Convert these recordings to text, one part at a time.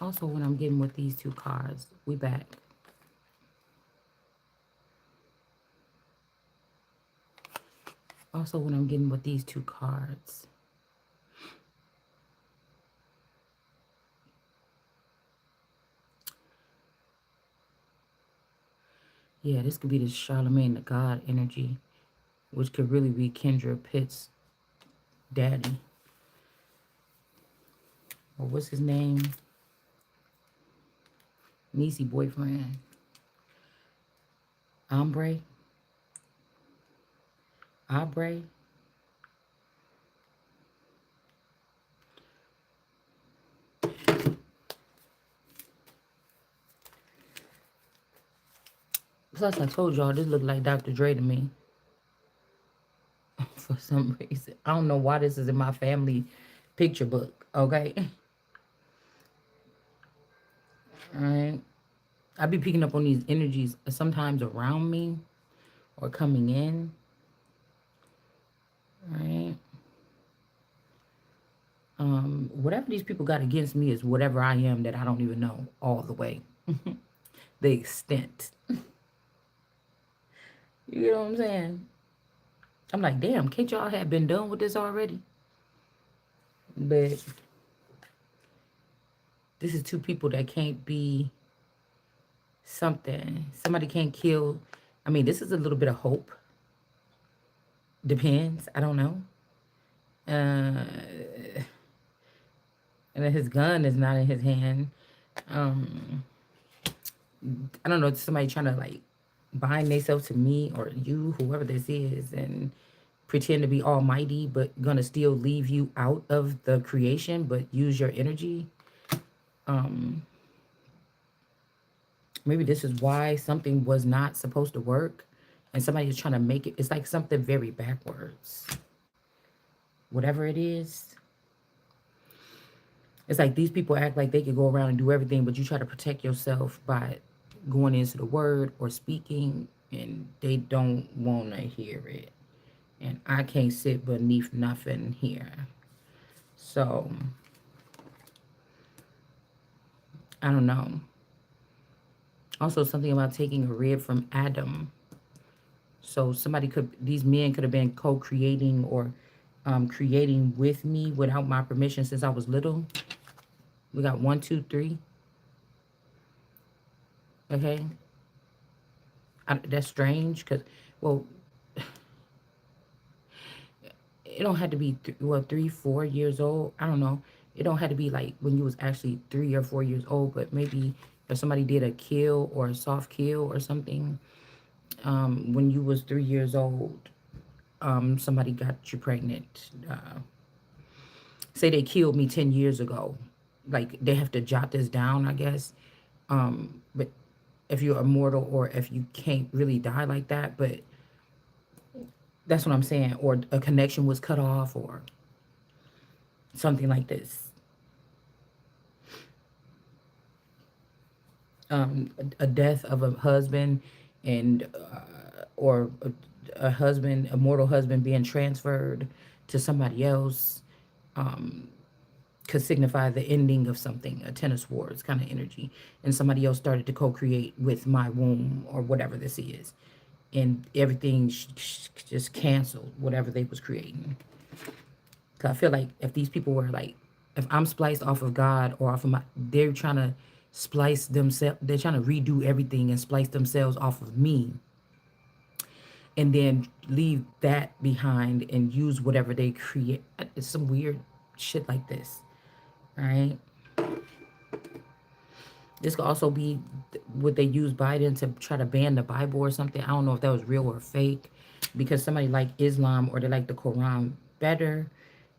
Also, what I'm getting with these two cards, we back. Also, what I'm getting with these two cards, yeah, this could be the Charlemagne the God energy, which could really be Kendra Pitt's daddy. Or what's his name? Niecy boyfriend. Ombre? Abre? Plus, I told y'all this looked like Dr. Dre to me. For some reason. I don't know why this is in my family picture book, okay? Alright. I be picking up on these energies sometimes around me or coming in. Right? Whatever these people got against me is whatever I am that I don't even know all the way. The extent. You get what I'm saying? I'm like, damn, can't y'all have been done with this already? But this is two people that can't be something. Somebody can't kill. I mean, this is a little bit of hope. Depends. I don't know. And then his gun is not in his hand. Um, I don't know. Somebody trying to like bind themselves to me or you, whoever this is, and pretend to be almighty, but gonna still leave you out of the creation, but use your energy. Maybe this is why something was not supposed to work, and somebody is trying to make it. It's like something very backwards. Whatever it is, it's like these people act like they could go around and do everything, but you try to protect yourself by going into the word or speaking, and they don't want to hear it. And I can't sit beneath nothing here. So, I don't know. Also, something about taking a rib from Adam. So, these men could have been co creating or creating with me without my permission since I was little. We got 1, 2, 3. Okay. That's strange because, well, it don't have to be, 3, 4 years old. I don't know. It don't have to be like when you was actually 3 or 4 years old, but maybe if somebody did a kill or a soft kill or something, when you was 3 years old, somebody got you pregnant. Say they killed me 10 years ago. Like, they have to jot this down, I guess. But if you're immortal or if you can't really die like that, but that's what I'm saying. Or a connection was cut off or something like this. A death of a husband and or a husband, a mortal husband being transferred to somebody else could signify the ending of something, a Ten of Swords kind of energy. And somebody else started to co-create with my womb or whatever this is. And everything just canceled whatever they was creating. Because I feel like if these people were like, if I'm spliced off of God or off of they're trying to splice themselves, they're trying to redo everything and splice themselves off of me and then leave that behind and use whatever they create. It's some weird shit like this. All right. This could also be would they use Biden to try to ban the Bible or something? I don't know if that was real or fake because somebody like Islam or they like the Quran better.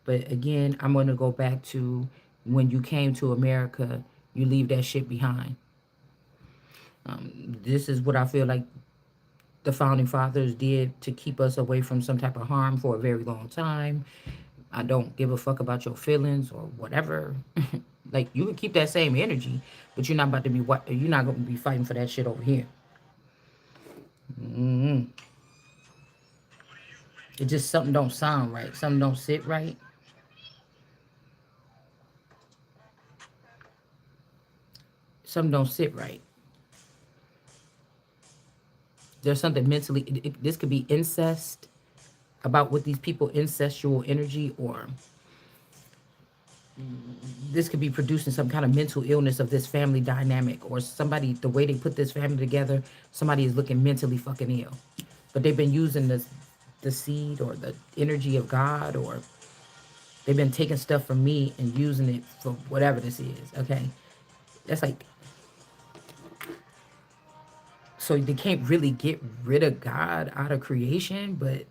But again, I'm going to go back to when you came to America, you leave that shit behind. This is what I feel like the founding fathers did to keep us away from some type of harm for a very long time. I don't give a fuck about your feelings or whatever. Like, you can keep that same energy, but you're not about to be you're not going to be fighting for that shit over here. It just something don't sound right. Something don't sit right. Something don't sit right. There's something mentally. This could be incest about with these people, incestual energy, or this could be producing some kind of mental illness of this family dynamic, or somebody, the way they put this family together, somebody is looking mentally fucking ill. But they've been using the seed or the energy of God, or they've been taking stuff from me and using it for whatever this is, okay? That's like, so they can't really get rid of God out of creation, but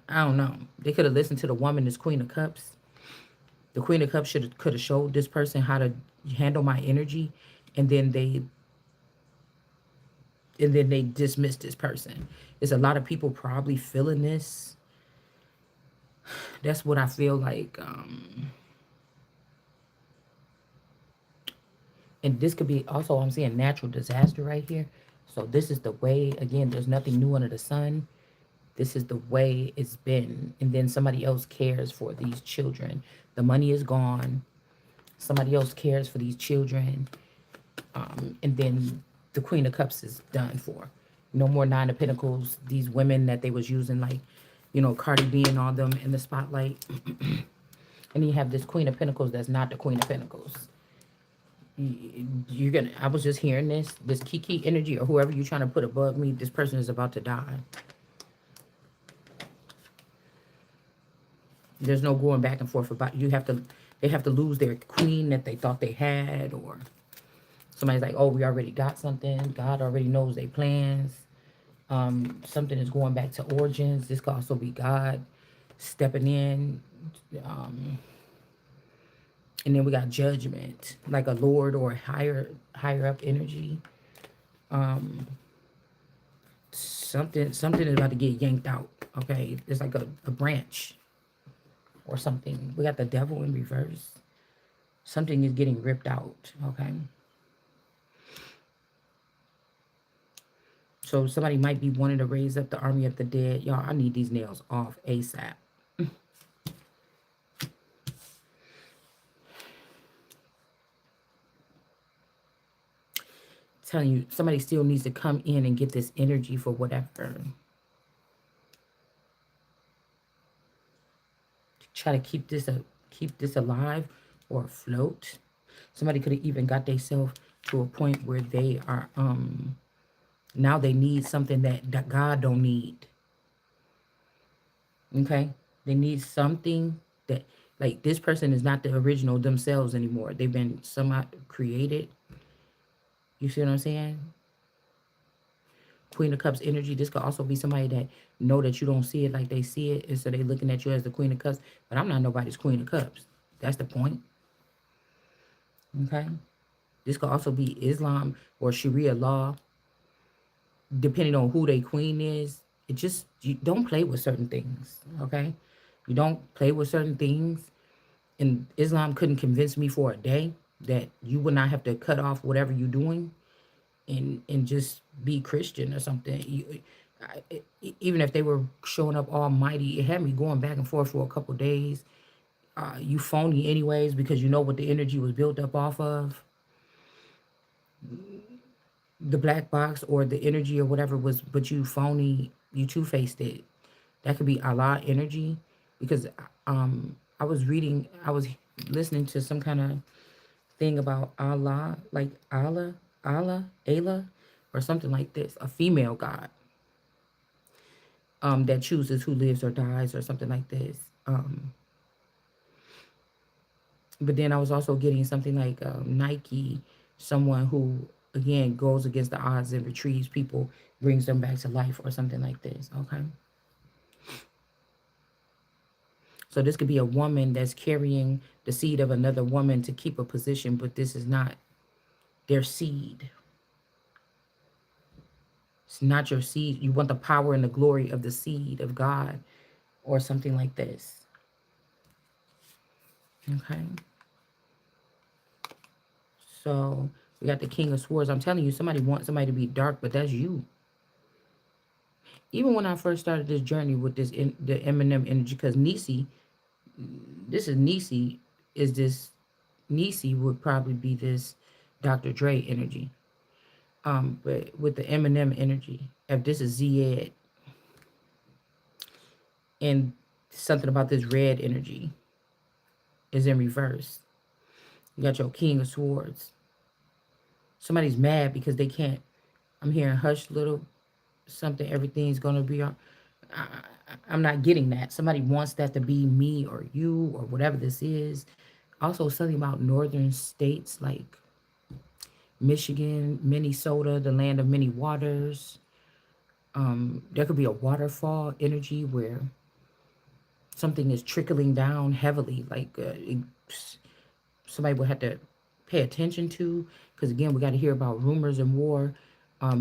I don't know. They could have listened to the woman, this Queen of Cups. The Queen of Cups could have showed this person how to handle my energy, and then they dismissed this person. There's a lot of people probably feeling this. That's what I feel like. And this could be also, I'm seeing natural disaster right here. So this is the way, again, there's nothing new under the sun. This is the way it's been. And then somebody else cares for these children. The money is gone. Somebody else cares for these children. And then the Queen of Cups is done for. No more Nine of Pentacles. These women that they was using, like, Cardi B and all them in the spotlight. And you have this Queen of Pentacles that's not the Queen of Pentacles. I was just hearing this Kiki energy, or whoever you're trying to put above me, this person is about to die. There's no going back and forth about, they have to lose their queen that they thought they had, or somebody's like, oh, we already got something. God already knows their plans. Something is going back to origins. This could also be God stepping in. And then we got judgment, like a lord or higher up energy. Something is about to get yanked out. Okay, it's like a branch or something. We got the devil in reverse. Something is getting ripped out. Okay. So somebody might be wanting to raise up the army of the dead. Y'all, I need these nails off ASAP. Telling you, somebody still needs to come in and get this energy for whatever. Try to keep this alive or afloat. Somebody could have even got themselves to a point where they are now they need something that God don't need. Okay? They need something that, like, this person is not the original themselves anymore. They've been somehow created. You see what I'm saying? Queen of Cups energy. This could also be somebody that know that you don't see it like they see it, and so they looking at you as the Queen of Cups. But I'm not nobody's Queen of Cups. That's the point. Okay? This could also be Islam or Sharia law, depending on who their queen is. It just, you don't play with certain things. Okay? You don't play with certain things. And Islam couldn't convince me for a day that you would not have to cut off whatever you're doing and just be Christian or something. Even if they were showing up almighty, it had me going back and forth for a couple days. You phony anyways, because you know what the energy was built up off of. The black box or the energy or whatever was, but you phony, you two-faced it. That could be Allah energy, because I was listening to some kind of thing about Allah, like Allah, or something like this, a female god that chooses who lives or dies or something like this. But then I was also getting something like Nike, someone who, again, goes against the odds and retrieves people, brings them back to life or something like this, okay? So this could be a woman that's carrying the seed of another woman to keep a position, but this is not their seed. It's not your seed. You want the power and the glory of the seed of God or something like this, okay? So we got the King of Swords. I'm telling you, somebody wants somebody to be dark, but that's you. Even when I first started this journey with the Eminem energy, because Nisi, this is Nisi, is this Nisi would probably be this Dr. Dre energy. But with the Eminem energy, if this is Z and something about this red energy is in reverse. You got your King of Swords. Somebody's mad because they can't. I'm hearing hush little something. Everything's gonna be. I'm not getting that. Somebody wants that to be me or you or whatever this is. Also, something about northern states like Michigan, Minnesota, the land of many waters. There could be a waterfall energy where something is trickling down heavily, like somebody would have to pay attention to. Because again, we got to hear about rumors and war.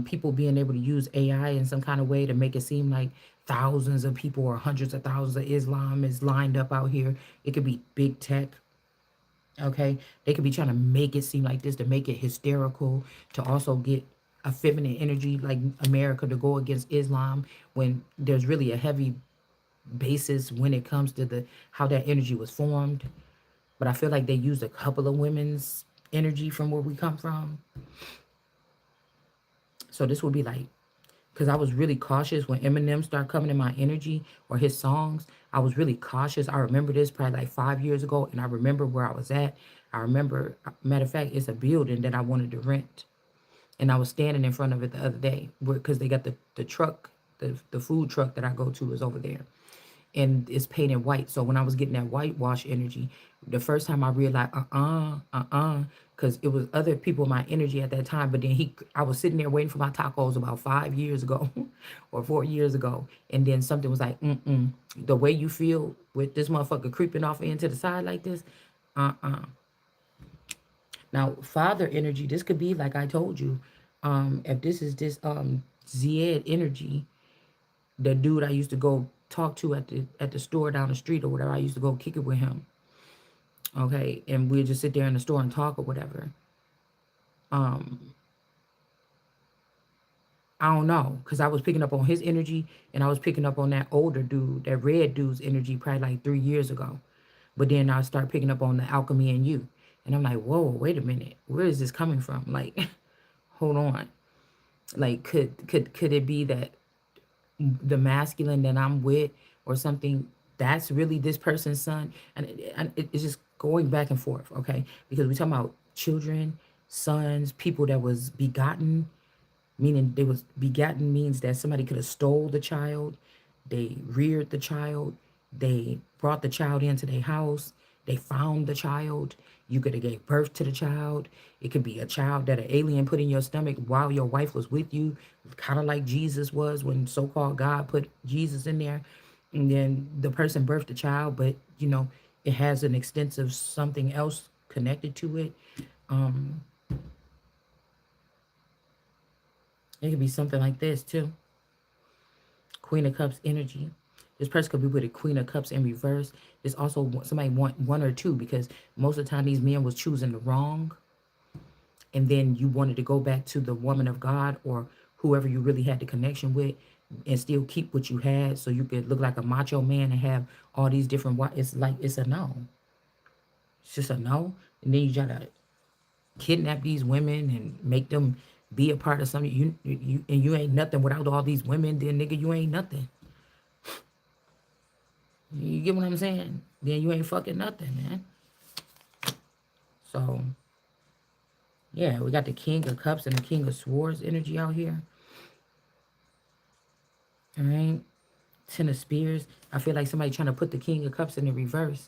People being able to use AI in some kind of way to make it seem like thousands of people or hundreds of thousands of Islam is lined up out here. It could be big tech. Okay, they could be trying to make it seem like this to make it hysterical, to also get a feminine energy like America to go against Islam when there's really a heavy basis when it comes to the how that energy was formed. But I feel like they used a couple of women's energy from where we come from. So this would be like, because I was really cautious when Eminem started coming in my energy or his songs. I was really cautious. I remember this probably like 5 years ago, and I remember where I was at. I remember, matter of fact, it's a building that I wanted to rent, and I was standing in front of it the other day because they got the truck, the food truck that I go to is over there, and it's painted white. So when I was getting that whitewash energy, the first time I realized, because it was other people in my energy at that time. But then I was sitting there waiting for my tacos about 5 years ago, or 4 years ago, and then something was like, the way you feel with this motherfucker creeping off into the side like this, Now, father energy, this could be like I told you, if this is this Zed energy, the dude I used to go talk to at the store down the street or whatever. I used to go kick it with him. Okay, and we'd just sit there in the store and talk or whatever. I don't know, cause I was picking up on his energy and I was picking up on that older dude, that red dude's energy, probably like 3 years ago. But then I start picking up on the alchemy in you, and I'm like, whoa, wait a minute, where is this coming from? Like, hold on, like could it be that the masculine that I'm with or something, that's really this person's son? And it's just going back and forth, okay? Because we talking about children, sons, people that was begotten, meaning they was begotten means that somebody could have stole the child, they reared the child, they brought the child into their house, they found the child, you could have gave birth to the child. It could be a child that an alien put in your stomach while your wife was with you, kind of like Jesus was when so-called God put Jesus in there. And then the person birthed the child, but it has an extensive something else connected to it. It could be something like this too. Queen of Cups energy. This person could be with a Queen of Cups in reverse. This also somebody want one or two, because most of the time these men was choosing the wrong, and then you wanted to go back to the woman of God or whoever you really had the connection with, and still keep what you had, so you could look like a macho man and have all these different. It's like it's a no. It's just a no, and then you try to kidnap these women and make them be a part of something. You ain't nothing without all these women. Then nigga, you ain't nothing. You get what I'm saying? Then you ain't fucking nothing, man. So yeah, we got the King of Cups and the King of Swords energy out here. All right. Ten of Spears. I feel like somebody trying to put the King of Cups in the reverse.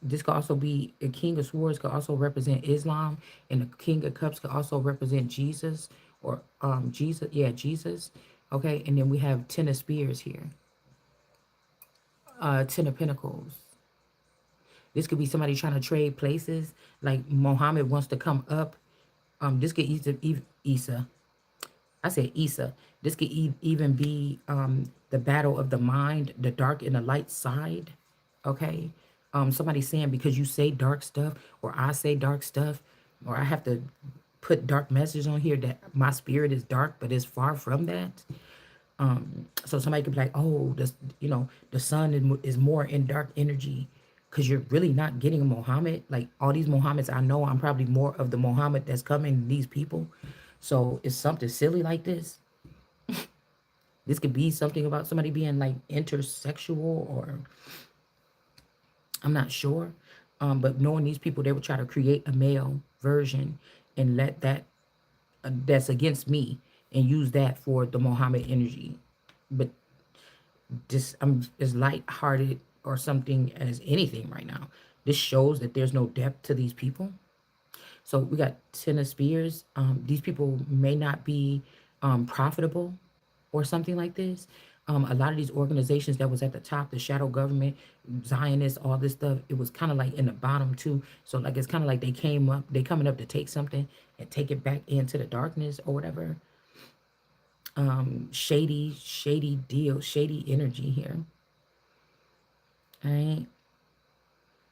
This could also be a King of Swords could also represent Islam, and the King of Cups could also represent Jesus or Jesus. Yeah, Jesus. Okay, and then we have Ten of Spears here. Ten of Pentacles. This could be somebody trying to trade places. Like Muhammad wants to come up. This could Isa. I said Isa. This could even be the battle of the mind, the dark and the light side. Okay. Somebody saying because you say dark stuff, or I say dark stuff, or I have to put dark messages on here that my spirit is dark, but it's far from that. So somebody could be like, oh, the sun is more in dark energy, because you're really not getting a Muhammad. Like all these Muhammads I know, I'm probably more of the Muhammad that's coming than these people. So it's something silly like this. This could be something about somebody being like intersexual, or I'm not sure. But knowing these people, they would try to create a male version and let that that's against me and use that for the Muhammad energy. But just I'm as lighthearted or something as anything right now. This shows that there's no depth to these people. So we got Ten of Spears. These people may not be profitable or something like this. A lot of these organizations that was at the top, the shadow government, Zionists, all this stuff, it was kind of like in the bottom too. So like it's kind of like they coming up to take something and take it back into the darkness or whatever. Shady deal, shady energy here. All right.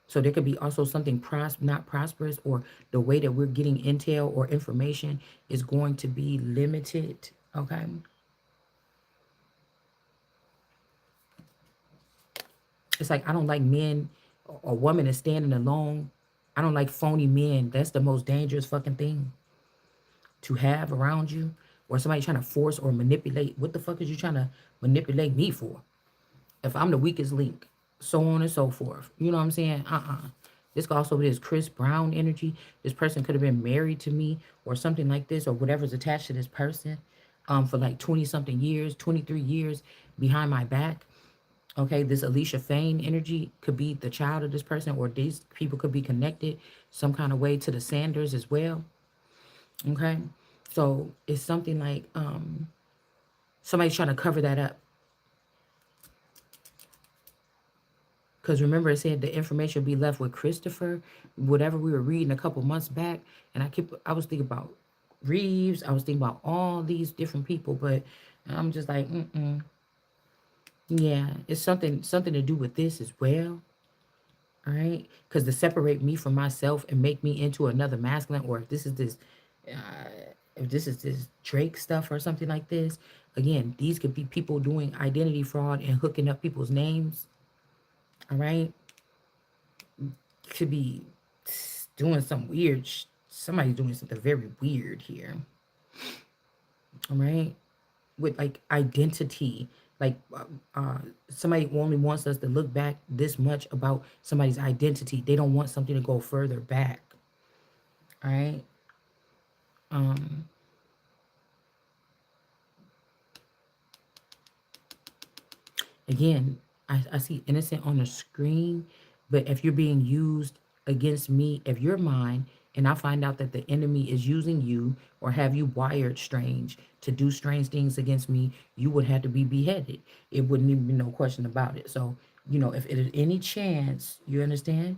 So there could be also something not prosperous, or the way that we're getting intel or information is going to be limited. Okay. It's like I don't like men. A woman is standing alone. I don't like phony men. That's the most dangerous fucking thing to have around you. Or somebody trying to force or manipulate. What the fuck is you trying to manipulate me for? If I'm the weakest link, so on and so forth. You know what I'm saying? This could also be this Chris Brown energy. This person could have been married to me or something like this, or whatever's attached to this person for like 20 something years, 23 years behind my back. Okay, this Alicia Fain energy could be the child of this person, or these people could be connected some kind of way to the Sanders as well. Okay, so it's something like somebody's trying to cover that up. Because remember, it said the information will be left with Christopher, whatever we were reading a couple months back. And I was thinking about Reeves. I was thinking about all these different people, but I'm just like, yeah, it's something to do with this as well. All right. Because to separate me from myself and make me into another masculine, or if this is this Drake stuff or something like this, again, these could be people doing identity fraud and hooking up people's names. All right. Could be doing some weird. Somebody's doing something very weird here. All right, with like identity, like somebody only wants us to look back this much about somebody's identity. They don't want something to go further back. All right. Again, I see innocent on the screen, but if you're being used against me, if you're mine, and I find out that the enemy is using you or have you wired strange to do strange things against me, you would have to be beheaded. It wouldn't even be no question about it. So, if it is any chance, you understand,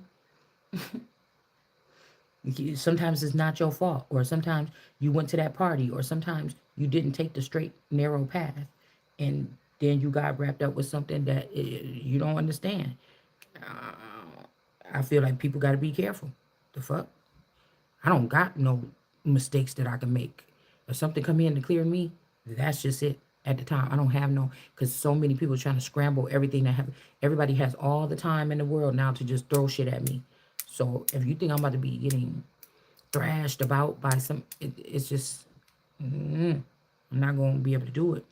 sometimes it's not your fault, or sometimes you went to that party, or sometimes you didn't take the straight narrow path, and then you got wrapped up with something that you don't understand. I feel like people got to be careful. The fuck, I don't got no mistakes that I can make. If something come in to clear me, that's just it. At the time, I don't have no, because so many people trying to scramble everything that have. Everybody has all the time in the world now to just throw shit at me. So if you think I'm about to be getting thrashed about by it's just, I'm not going to be able to do it.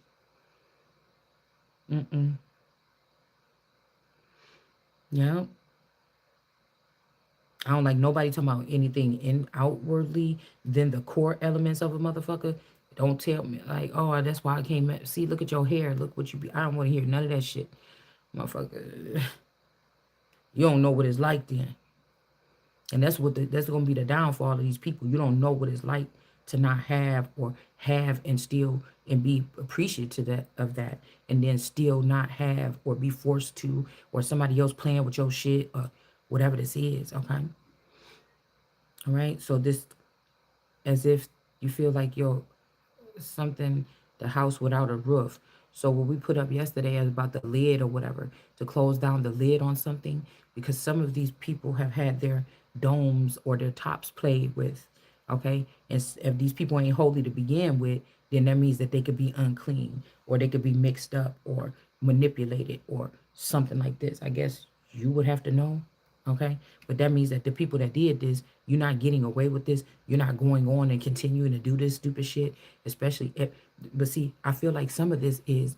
Yeah. I don't like nobody talking about anything in outwardly than the core elements of a motherfucker. Don't tell me like, oh, that's why I came. See, look at your hair. Look what you be. I don't want to hear none of that shit, motherfucker. You don't know what it's like then, and that's gonna be the downfall of these people. You don't know what it's like to not have, or have and still and be appreciative of that, and then still not have, or be forced to, or somebody else playing with your shit, or whatever this is. Okay, all right. So this, as if you feel like you're something, the house without a roof. So what we put up yesterday is about the lid or whatever, to close down the lid on something, because some of these people have had their domes or their tops played with. Okay, and if these people ain't holy to begin with, then that means that they could be unclean, or they could be mixed up or manipulated or something like this. I guess you would have to know. Okay, but that means that the people that did this, you're not getting away with this. You're not going on and continuing to do this stupid shit, especially if, but see, I feel like some of this is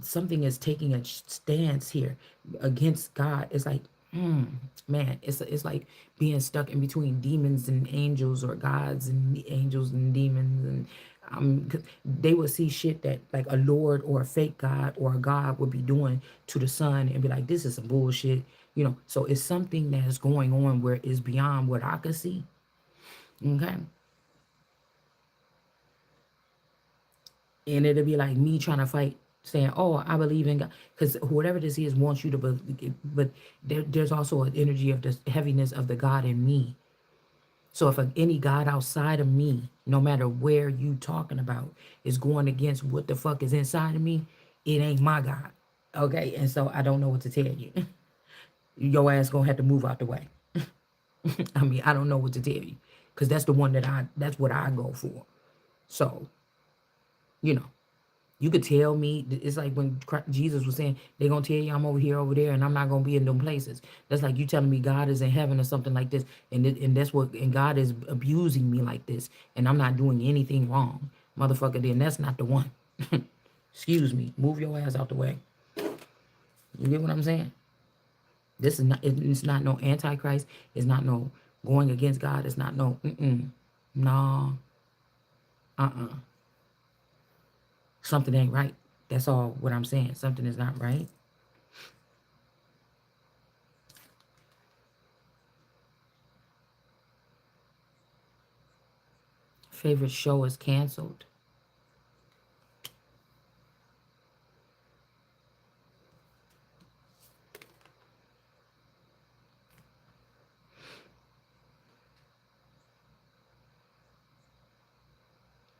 something is taking a stance here against God. It's like, man, it's like being stuck in between demons and angels, or gods and angels and demons, and 'cause they would see shit that like a lord or a fake god or a god would be doing to the son and be like, this is some bullshit, you know. So it's something that is going on where it's beyond what I could see. Okay, and it'll be like me trying to fight, saying, "Oh, I believe in God," because whatever this is wants you to believe. But there's also an energy of the heaviness of the God in me. So if any God outside of me, no matter where you talking about, is going against what the fuck is inside of me, it ain't my God. Okay, and so I don't know what to tell you. Your ass gonna have to move out the way. I mean, I don't know what to tell you, because that's the one that's what I go for. So, you know. You could tell me, it's like when Jesus was saying, they're going to tell you I'm over here, over there, and I'm not going to be in them places. That's like you telling me God is in heaven or something like this. And that's what, and God is abusing me like this. And I'm not doing anything wrong. Motherfucker, then that's not the one. Excuse me. Move your ass out the way. You get what I'm saying? This is not, it's not no antichrist. It's not no going against God. It's not no, no, uh-uh. Something ain't right. That's all what I'm saying. Something is not right. Favorite show is canceled.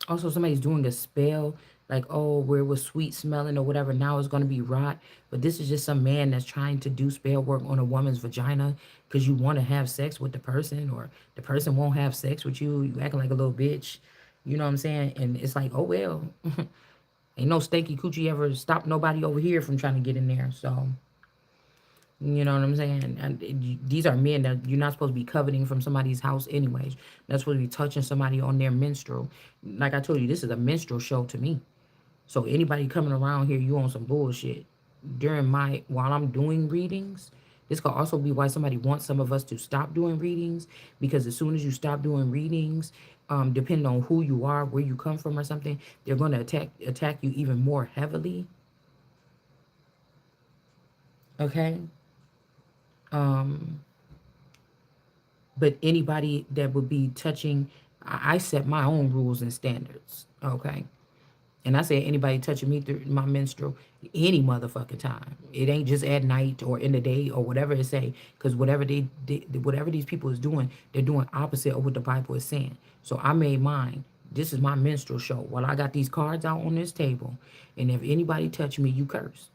Also, somebody's doing a spell, like, oh, where it was sweet smelling or whatever, now it's going to be rot. But this is just some man that's trying to do spell work on a woman's vagina because you want to have sex with the person, or the person won't have sex with you. You acting like a little bitch. You know what I'm saying? And it's like, oh, well, ain't no stanky coochie ever stopped nobody over here from trying to get in there. So, you know what I'm saying? And these are men that you're not supposed to be coveting from somebody's house, anyways. That's supposed to be touching somebody on their menstrual. Like I told you, this is a minstrel show to me. So anybody coming around here, you on some bullshit. While I'm doing readings, this could also be why somebody wants some of us to stop doing readings, because as soon as you stop doing readings, depending on who you are, where you come from, or something, they're going to attack you even more heavily. Okay. Um, but anybody that would be touching, I set my own rules and standards. Okay. And I say anybody touching me through my menstrual, any motherfucking time. It ain't just at night or in the day or whatever it say. Because whatever these people is doing, they're doing opposite of what the Bible is saying. So I made mine. This is my menstrual show. While I got these cards out on this table, and if anybody touch me, you curse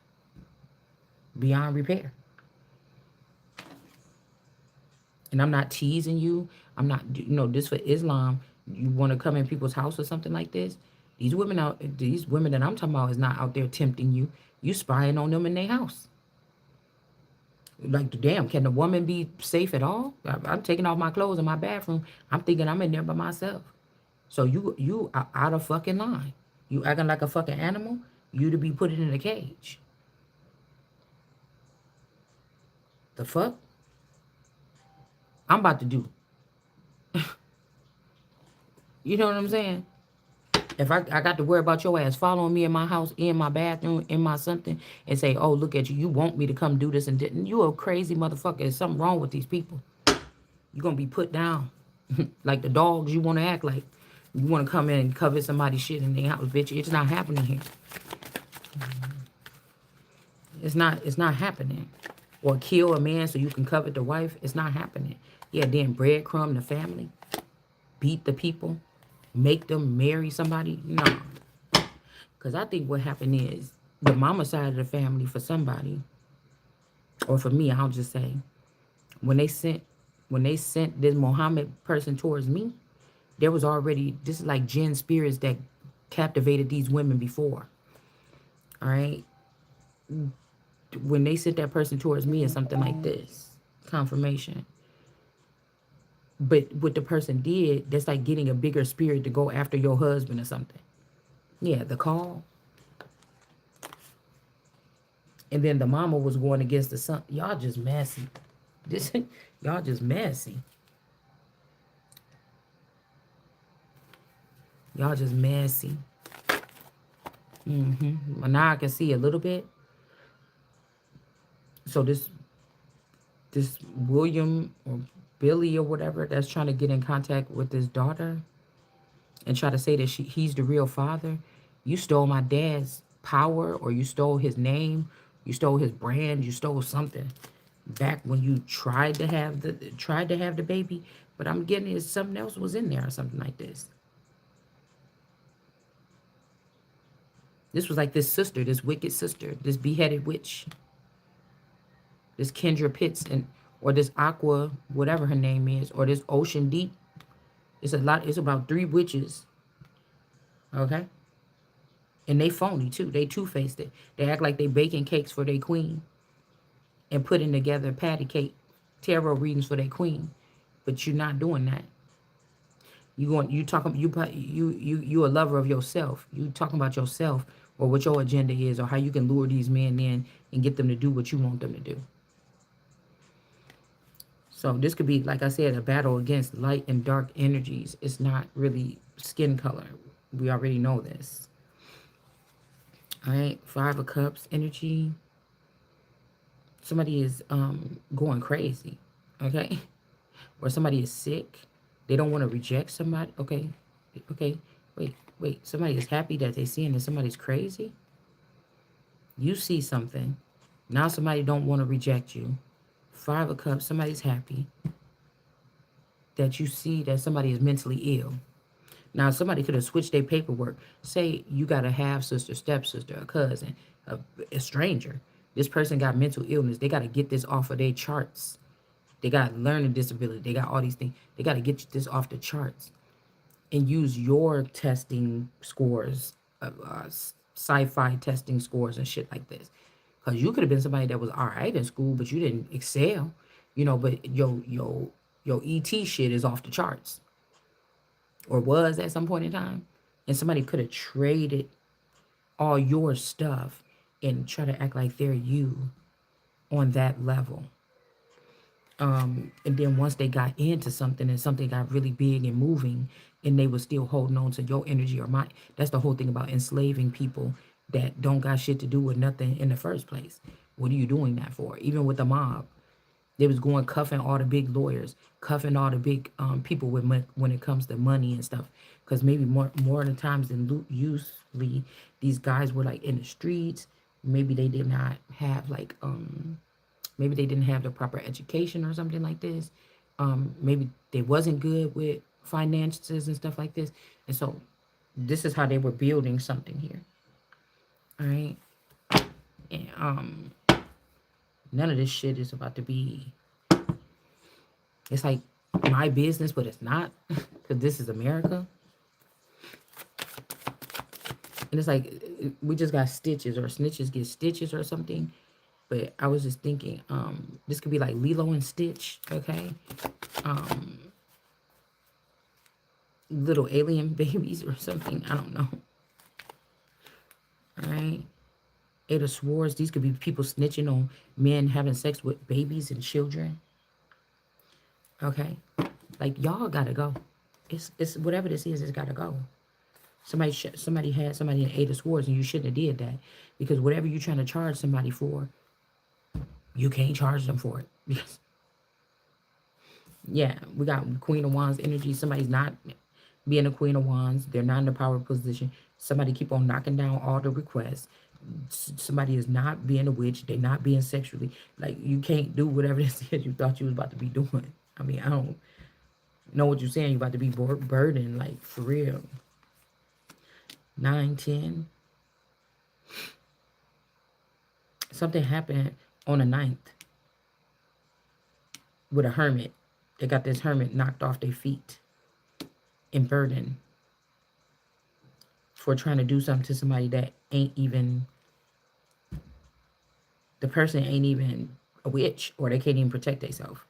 beyond repair. And I'm not teasing you. I'm not, this for Islam. You want to come in people's house or something like this? These women that I'm talking about is not out there tempting you. You spying on them in their house. Like, damn, can the woman be safe at all? I'm taking off my clothes in my bathroom. I'm thinking I'm in there by myself. So you are out of fucking line. You acting like a fucking animal. You to be put in a cage. The fuck? I'm about to do. You know what I'm saying? If I got to worry about your ass following me in my house, in my bathroom, in my something, and say, oh, look at you, you want me to come do this and didn't. You a crazy motherfucker. There's something wrong with these people. You're going to be put down. Like the dogs you want to act like. You want to come in and cover somebody's shit in their house, bitch. It's not happening here. It's not happening. Or kill a man so you can covet the wife. It's not happening. Yeah, then breadcrumb the family. Beat the people. Make them marry somebody. No. Because I think what happened is the mama side of the family, for somebody, or for me, I'll just say, when they sent this Muhammad person towards me, there was already, this is like jinn spirits that captivated these women before. All right. When they sent that person towards me, it's something like this. confirmation. But what the person did, that's like getting a bigger spirit to go after your husband or something. Yeah, the call. And then the mama was going against the son. Y'all just messy. This y'all just messy. Y'all just messy. Well, now I can see a little bit. So this William or Billy or whatever that's trying to get in contact with his daughter and try to say that he's the real father. You stole my dad's power, or you stole his name, you stole his brand, you stole something back when you tried to have the baby. But I'm getting it, something else was in there or something like this. This was like this sister, this wicked sister, this beheaded witch, this Kendra Pitts, and or this Aqua, whatever her name is, or this Ocean Deep. It's a lot. It's about 3 witches. Okay, and they phony too. They two-faced it. They act like they baking cakes for their queen and putting together patty cake tarot readings for their queen, but you're not doing that. You talking you a lover of yourself. You talking about yourself or what your agenda is or how you can lure these men in and get them to do what you want them to do. So this could be, like I said, a battle against light and dark energies. It's not really skin color. We already know this. All right, 5 of Cups energy. Somebody is going crazy, okay? Or somebody is sick. They don't want to reject somebody. Okay, okay, wait. Somebody is happy that they're seeing that somebody's crazy. You see something. Now somebody don't want to reject you. 5 of Cups, somebody's happy that you see that somebody is mentally ill. Now, somebody could have switched their paperwork. Say you got a half-sister, stepsister, a cousin, a stranger. This person got mental illness. They got to get this off of their charts. They got learning disability. They got all these things. They got to get this off the charts and use your testing scores, sci-fi testing scores and shit like this. Because you could have been somebody that was all right in school, but you didn't excel. But your ET shit is off the charts, or was at some point in time. And somebody could have traded all your stuff and try to act like they're you on that level. And then once they got into something and something got really big and moving, and they were still holding on to your energy or mine. That's the whole thing about enslaving people that don't got shit to do with nothing in the first place. What are you doing that for? Even with the mob, they was going cuffing all the big lawyers, cuffing all the big people with when it comes to money and stuff. Because maybe more of the times than usually, these guys were like in the streets. Maybe they did not have like maybe they didn't have the proper education or something like this. Maybe they wasn't good with finances and stuff like this. And so this is how they were building something here. All right. And none of this shit is about to be, it's like my business, but it's not, because this is America. And it's like we just got stitches, or snitches get stitches or something. But I was just thinking, this could be like Lilo and Stitch, okay? Little alien babies or something. I don't know. All right. 8 of Swords. These could be people snitching on men having sex with babies and children. Okay. Like, y'all gotta go. It's whatever this is, it's gotta go. Somebody had somebody in 8 of Swords, and you shouldn't have did that. Because whatever you're trying to charge somebody for, you can't charge them for it. Because, yeah, we got Queen of Wands energy. Somebody's not being a Queen of Wands. They're not in the power position. Somebody keep on knocking down all the requests. Somebody is not being a witch. They're not being sexually. Like, you can't do whatever this is you thought you was about to be doing. I mean, I don't know what you're saying. You're about to be burdened, like, for real. 9, 10. Something happened on the 9th with a hermit. They got this hermit knocked off their feet and burdened for trying to do something to somebody that ain't even, the person ain't even a witch, or they can't even protect themselves.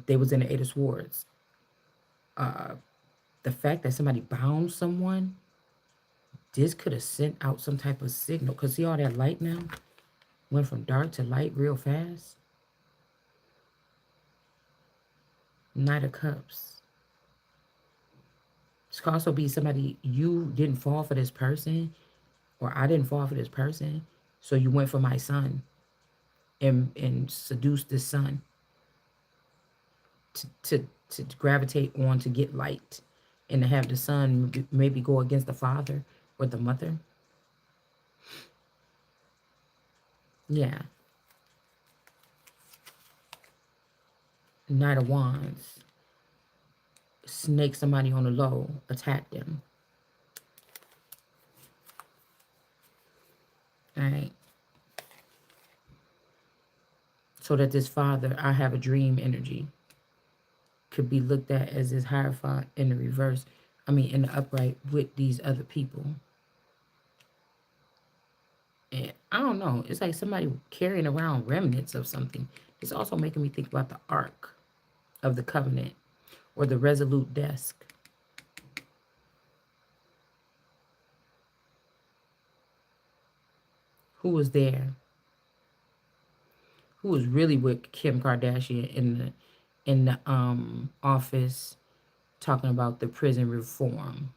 They was in the Eight of Swords. The fact that somebody bound someone, this could have sent out some type of signal. Because see all that light now? Went from dark to light real fast. Knight of Cups. This could also be somebody, you didn't fall for this person, or I didn't fall for this person. So you went for my son and seduced this son to gravitate on to get light, and to have the son maybe go against the father or the mother. Yeah. Knight of Wands. Snake somebody on the low, attack them. All right. So that this father, I have a dream energy, could be looked at as this Hierophant in the reverse. I mean, in the upright with these other people. And I don't know. It's like somebody carrying around remnants of something. It's also making me think about the Ark of the Covenant or the Resolute Desk. Who was there? Who was really with Kim Kardashian in the office talking about the prison reform?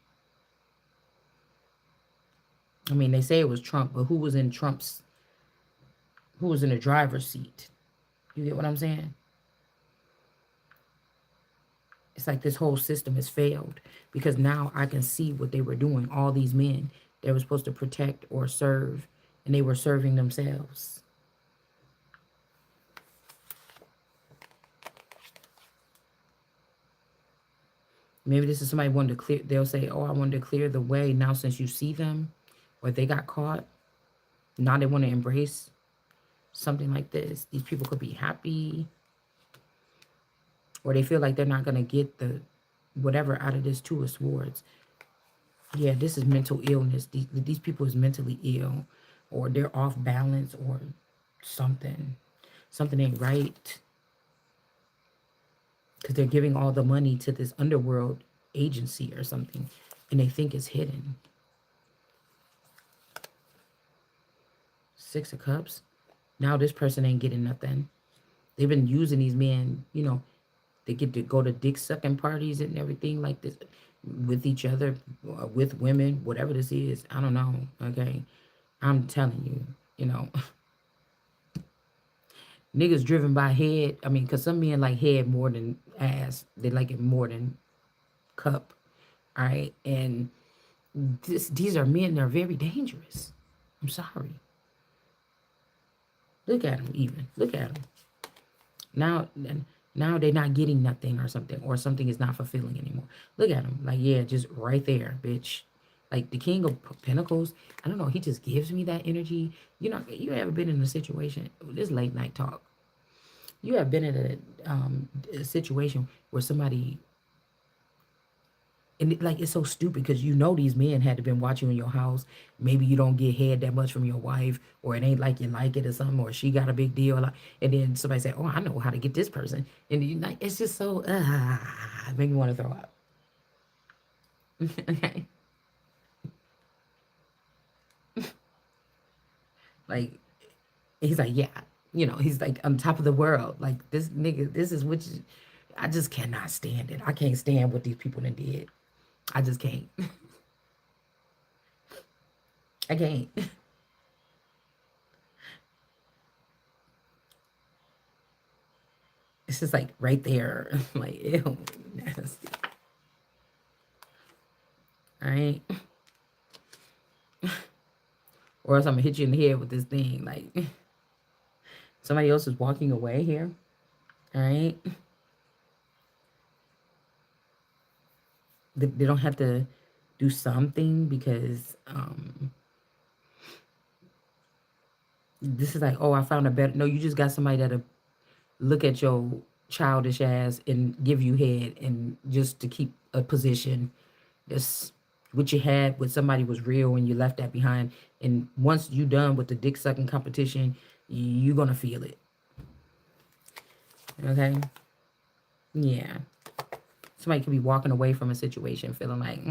I mean, they say it was Trump, but who was in the driver's seat? You get what I'm saying? It's like this whole system has failed, because now I can see what they were doing. All these men, they were supposed to protect or serve, and they were serving themselves. Maybe this is somebody wanting to clear. They'll say, oh, I wanted to clear the way. Now since you see them, or they got caught, now they want to embrace something like this. These people could be happy, or they feel like they're not going to get the whatever out of this Two of Swords. Yeah, this is mental illness. These people is mentally ill, or they're off balance, or something. Something ain't right. Because they're giving all the money to this underworld agency or something, and they think it's hidden. Six of Cups. Now this person ain't getting nothing. They've been using these men, you know, they get to go to dick sucking parties and everything like this with each other, with women, whatever this is. I don't know. Okay. I'm telling you, you know, niggas driven by head. I mean, because some men like head more than ass. They like it more than cup. All right. And these are men that are very dangerous. I'm sorry. Look at them even. Look at them. Now they're not getting nothing, or something is not fulfilling anymore. Look at them. Like, yeah, just right there, bitch. Like the King of Pentacles. I don't know. He just gives me that energy. You know, you ever been in a situation, this late night talk. You have been in a situation where somebody, and like it's so stupid, because you know these men had to been watching in your house. Maybe you don't get head that much from your wife, or it ain't like you like it or something, or she got a big deal. Like, and then somebody say, "Oh, I know how to get this person," and you like it's just so make me want to throw up. Okay, like he's like, yeah, you know, he's like on top of the world. Like this nigga, this is what I just cannot stand it. I can't stand what these people done did. I just can't. I can't. It's just like right there. Like, ew, nasty. All right. Or else I'm gonna hit you in the head with this thing. Like, somebody else is walking away here. All right. They don't have to do something, because this is like, oh, I found a better. No, you just got somebody that'll look at your childish ass and give you head, and just to keep a position. That's what you had with somebody was real, and you left that behind. And once you done with the dick sucking competition, you're gonna feel it. Okay? Yeah. Somebody could be walking away from a situation feeling like,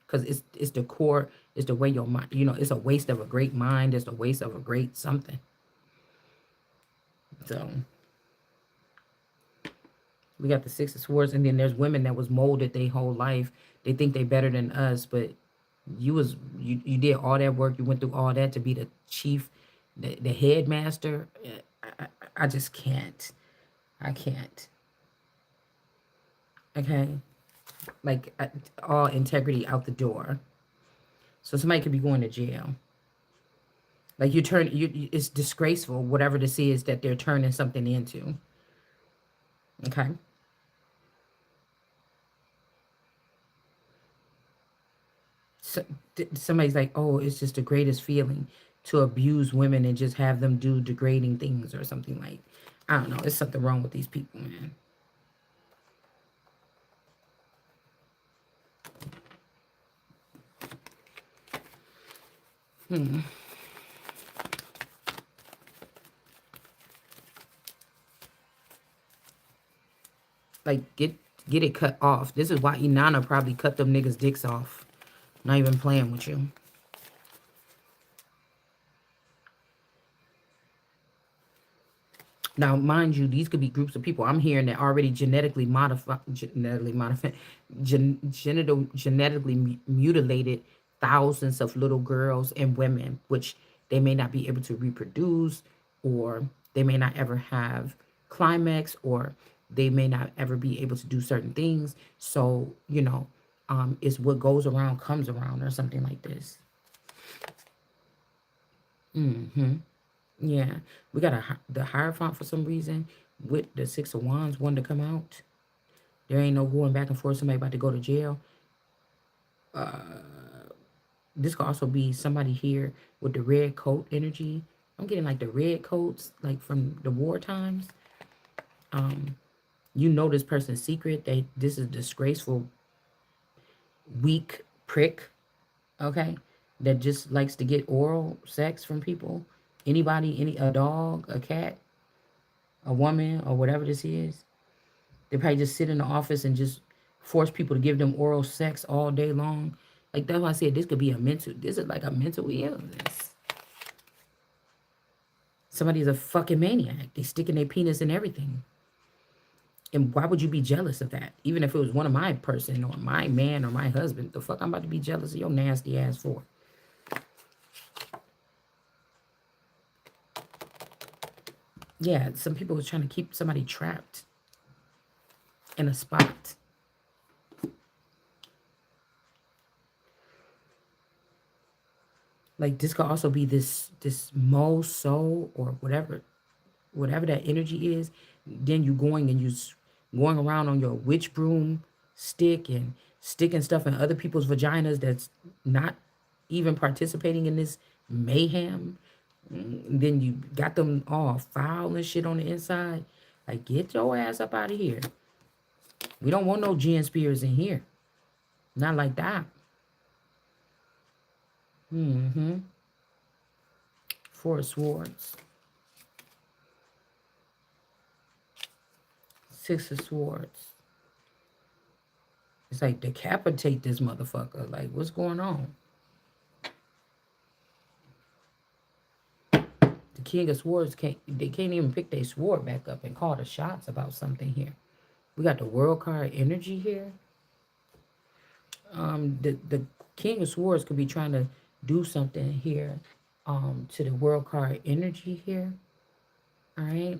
because it's the core, it's the way your mind, it's a waste of a great mind, it's a waste of a great something. So we got the Six of Swords, and then there's women that was molded their whole life. They think they better than us, but you did all that work, you went through all that to be the chief, the headmaster. I just can't. I can't. Okay, like all integrity out the door. So somebody could be going to jail. Like it's disgraceful, whatever this is that they're turning something into. Okay. So, somebody's like, oh, it's just the greatest feeling to abuse women and just have them do degrading things or something like. I don't know. There's something wrong with these people, man. Like get it cut off. This is why Inanna probably cut them niggas' dicks off. Not even playing with you. Now, mind you, these could be groups of people I'm hearing that already genetically mutilated thousands of little girls and women, which they may not be able to reproduce, or they may not ever have climax, or they may not ever be able to do certain things. So, it's what goes around comes around, or something like this. Yeah, we got the Hierophant for some reason with the Six of Wands wanting to come out. There ain't no going back and forth. Somebody about to go to jail. This could also be somebody here with the red coat energy. I'm getting like the red coats, like from the war times. You know this person's secret. This is disgraceful, weak prick. Okay, that just likes to get oral sex from people. Anybody, a dog, a cat, a woman, or whatever this is. They probably just sit in the office and just force people to give them oral sex all day long. Like that's why I said this could be this is like a mental illness. Somebody's a fucking maniac. They sticking their penis in everything. And why would you be jealous of that? Even if it was one of my person or my man or my husband, the fuck I'm about to be jealous of your nasty ass for? Yeah, some people was trying to keep somebody trapped in a spot. Like this could also be this Mo soul or whatever that energy is. Then you going around on your witch broom stick and sticking stuff in other people's vaginas that's not even participating in this mayhem. Then you got them all foul and shit on the inside. Like get your ass up out of here. We don't want no Jen Spears in here. Not like that. Four of Swords. Six of Swords. It's like decapitate this motherfucker. Like, what's going on? The King of Swords can't even pick their sword back up and call the shots about something here. We got the World card energy here. The King of Swords could be trying to do something here to the World card energy here. All right.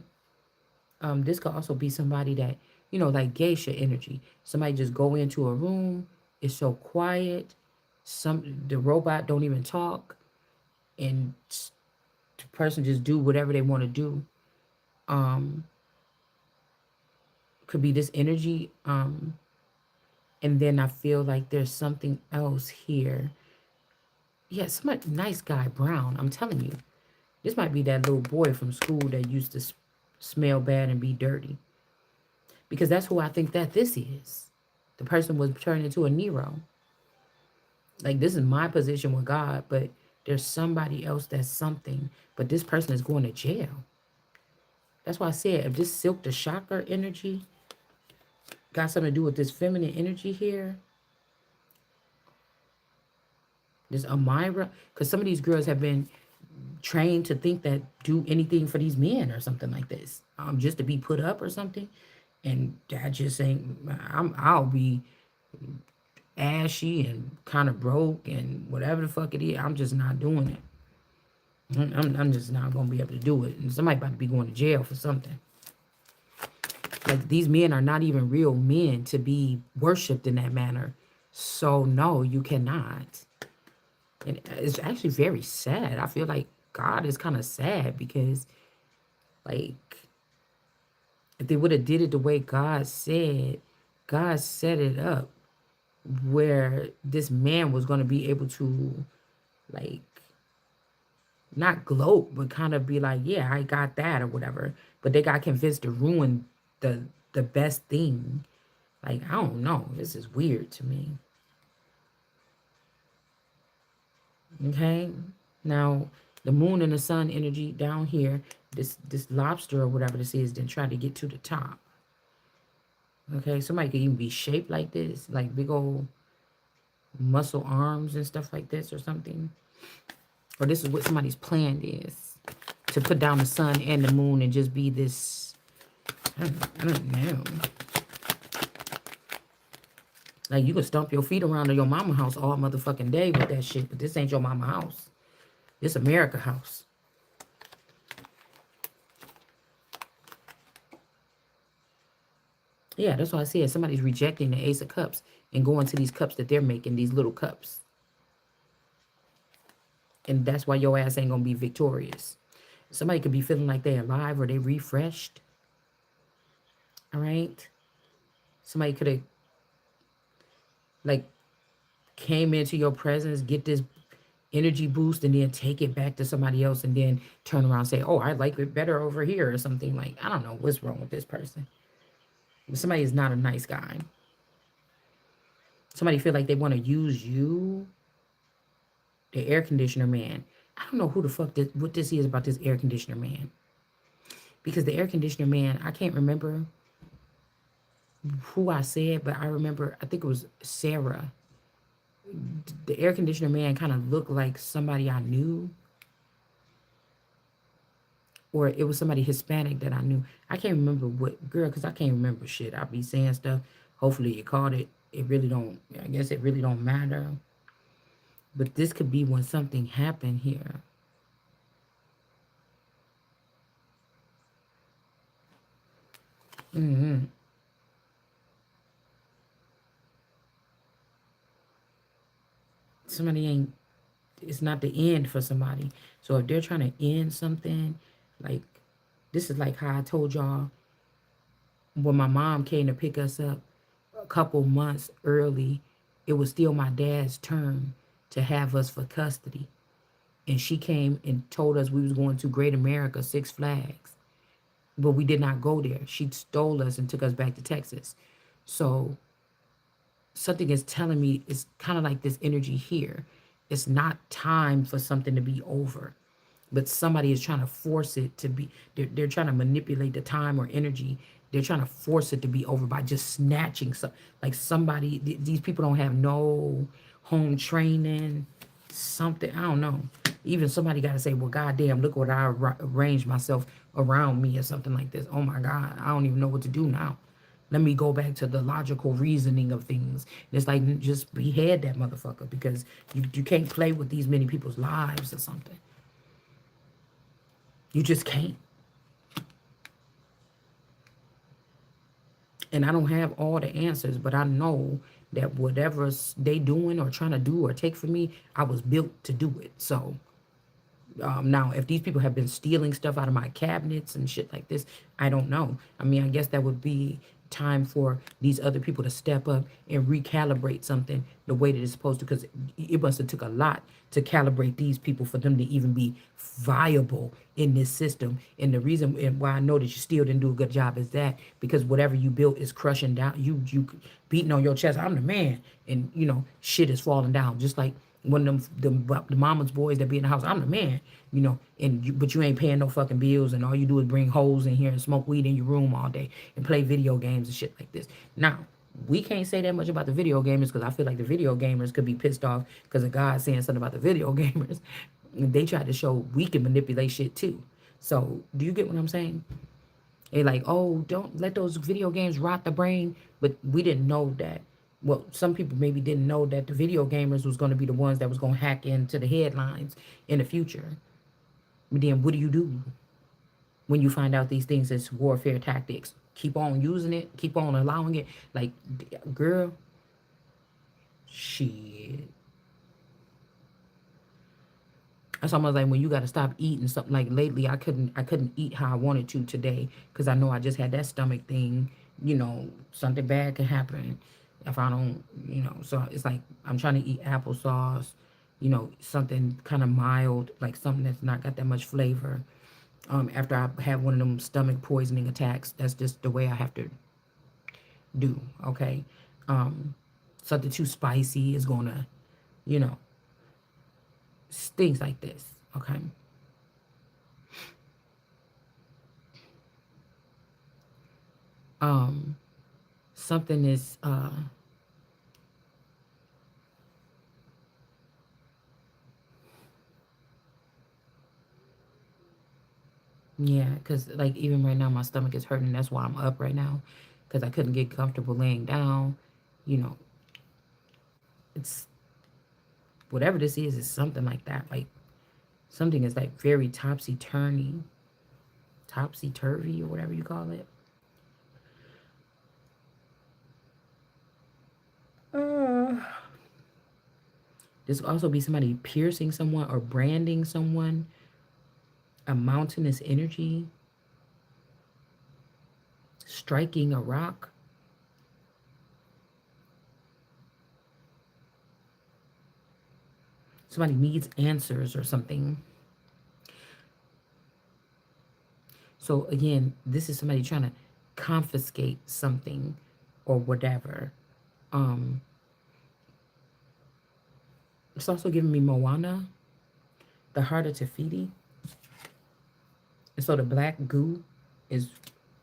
This could also be somebody that, like geisha energy. Somebody just go into a room, it's so quiet, the robot don't even talk, and the person just do whatever they want to do. Could be this energy. And then I feel like there's something else here. Yeah, somebody nice guy, Brown. I'm telling you, this might be that little boy from school that used to smell bad and be dirty. Because that's who I think that this is. The person was turned into a Nero. Like, this is my position with God, but There's somebody else that's something, but this person is going to jail. That's why I said if this silk the chakra energy got something to do with this feminine energy here, this Amira, because some of these girls have been trained to think that do anything for these men or something like this, just to be put up or something, and that just ain't. I'll be ashy and kind of broke and whatever the fuck it is. I'm just not doing it. I'm just not gonna be able to do it. And somebody about to be going to jail for something. Like these men are not even real men to be worshipped in that manner. So no, you cannot. And it's actually very sad. I feel like God is kind of sad because, like, if they would have did it the way God set it up where this man was going to be able to, like, not gloat, but kind of be like, yeah, I got that or whatever. But they got convinced to ruin the best thing. Like, I don't know. This is weird to me. Okay. Now, the moon and the sun energy down here, this lobster or whatever this is, then try to get to the top. Okay, somebody could even be shaped like this, like big old muscle arms and stuff like this or something. Or this is what somebody's plan is. To put down the sun and the moon and just be this, I don't know. Like you can stomp your feet around in your mama house all motherfucking day with that shit, but this ain't your mama house. This America house. Yeah, that's why I said somebody's rejecting the Ace of Cups and going to these cups that they're making, these little cups. And that's why your ass ain't gonna be victorious. Somebody could be feeling like they're alive or they refreshed. All right. Somebody could have like came into your presence, get this energy boost, and then take it back to somebody else and then turn around and say, oh, I like it better over here or something. Like, I don't know what's wrong with this person. Somebody is not a nice guy. Somebody feel like they want to use you. The air conditioner man. I don't know who the fuck what this is about this air conditioner man. Because the air conditioner man, I can't remember who I said, but I remember, I think it was Sarah. The air conditioner man kind of looked like somebody I knew. Or it was somebody Hispanic that I knew. I can't remember what, girl, because I can't remember shit. I'll be saying stuff. Hopefully you caught it. It really don't, I guess it really don't matter. But this could be when something happened here. Somebody ain't, it's not the end for somebody. So if they're trying to end something, like, this is like how I told y'all when my mom came to pick us up a couple months early, it was still my dad's turn to have us for custody. And she came and told us we was going to Great America, Six Flags. But we did not go there. She stole us and took us back to Texas. So something is telling me it's kind of like this energy here. It's not time for something to be over, but somebody is trying to force it to be. They're trying to manipulate the time or energy. They're trying to force it to be over by just snatching some. Like somebody, these people don't have no home training, something. I don't know. Even somebody got to say, well, goddamn, look what I arranged myself around me or something like this. Oh my God, I don't even know what to do now. Let me go back to the logical reasoning of things. It's like, just behead that motherfucker because you can't play with these many people's lives or something. You just can't. And I don't have all the answers, but I know that whatever they doing or trying to do or take from me, I was built to do it. So now, if these people have been stealing stuff out of my cabinets and shit like this, I don't know. I mean, I guess that would be time for these other people to step up and recalibrate something the way that it's supposed to, because it must have took a lot to calibrate these people for them to even be viable in this system. And the reason why I know that you still didn't do a good job is that because whatever you built is crushing down. You beating on your chest, I'm the man, and shit is falling down. Just like One of the mama's boys that be in the house. I'm the man, but you ain't paying no fucking bills, and all you do is bring hoes in here and smoke weed in your room all day and play video games and shit like this. Now, we can't say that much about the video gamers because I feel like the video gamers could be pissed off because of God saying something about the video gamers. They tried to show we can manipulate shit too. So, do you get what I'm saying? They like, oh, don't let those video games rot the brain. But we didn't know that. Well, some people maybe didn't know that the video gamers was going to be the ones that was going to hack into the headlines in the future. But then what do you do when you find out these things as warfare tactics? Keep on using it, keep on allowing it. Like, girl, shit. That's almost like when you got to stop eating something. Like lately, I couldn't eat how I wanted to today because I know I just had that stomach thing. Something bad can happen if I don't. So it's like I'm trying to eat applesauce. Something kind of mild, like something that's not got that much flavor. After I have one of them stomach poisoning attacks, that's just the way I have to do. Okay, something too spicy is gonna, you know, things like this. Okay. Um, something is yeah, because like even right now my stomach is hurting. That's why I'm up right now, because I couldn't get comfortable laying down. You know, it's whatever this is something like that. Like something is like very topsy turvy or whatever you call it. Uh, this could also be somebody piercing someone or branding someone, a mountainous energy, striking a rock. Somebody needs answers or something. So again, this is somebody trying to confiscate something or whatever. Um, it's also giving me Moana, the heart of Tafiti. And so the black goo is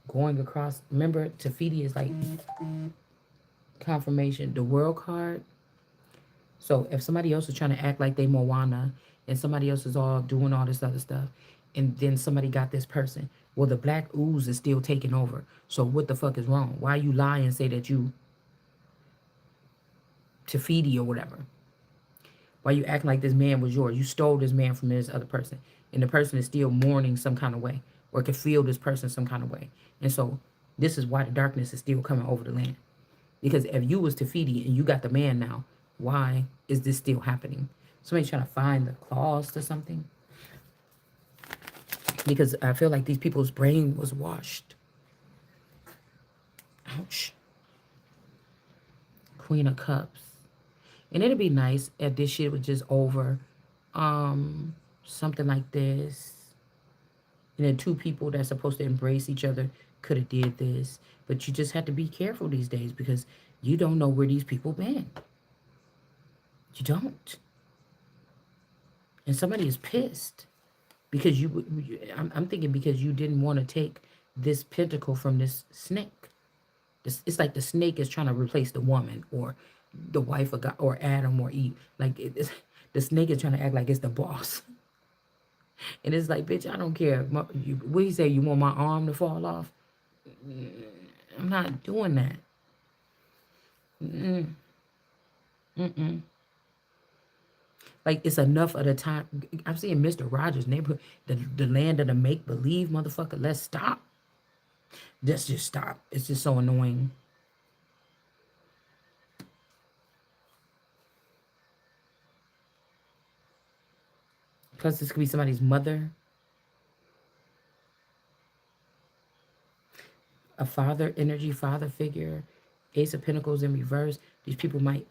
going across. Remember, Tafiti is like confirmation. The world card. So if somebody else is trying to act like they Moana and somebody else is all doing all this other stuff, and then somebody got this person, well, the black ooze is still taking over. So what the fuck is wrong? Why you lie and say that you Tafiti or whatever? Why you acting like this man was yours? You stole this man from this other person, and the person is still mourning some kind of way, or can feel this person some kind of way. And so this is why the darkness is still coming over the land. Because if you was Tafiti and you got the man now, why is this still happening? Somebody's trying to find the clause to something. Because I feel like these people's brain was washed. Ouch. Queen of Cups. And it'd be nice if this shit was just over. Something like this. And then two people that's supposed to embrace each other could have did this. But you just have to be careful these days because you don't know where these people been. You don't. And somebody is pissed because I'm thinking because you didn't want to take this pentacle from this snake. It's like the snake is trying to replace the woman or the wife of God or Adam or Eve. Like the snake is trying to act like it's the boss. And it's like, bitch, I don't care. What do you say? You want my arm to fall off? I'm not doing that. Mm-mm. Mm-mm. Like it's enough of the time. I'm seeing Mr. Rogers' neighborhood, the land of the make believe, motherfucker. Let's stop. Let's just stop. It's just so annoying. Plus, this could be somebody's mother, a father energy, father figure, Ace of Pentacles in reverse. These people might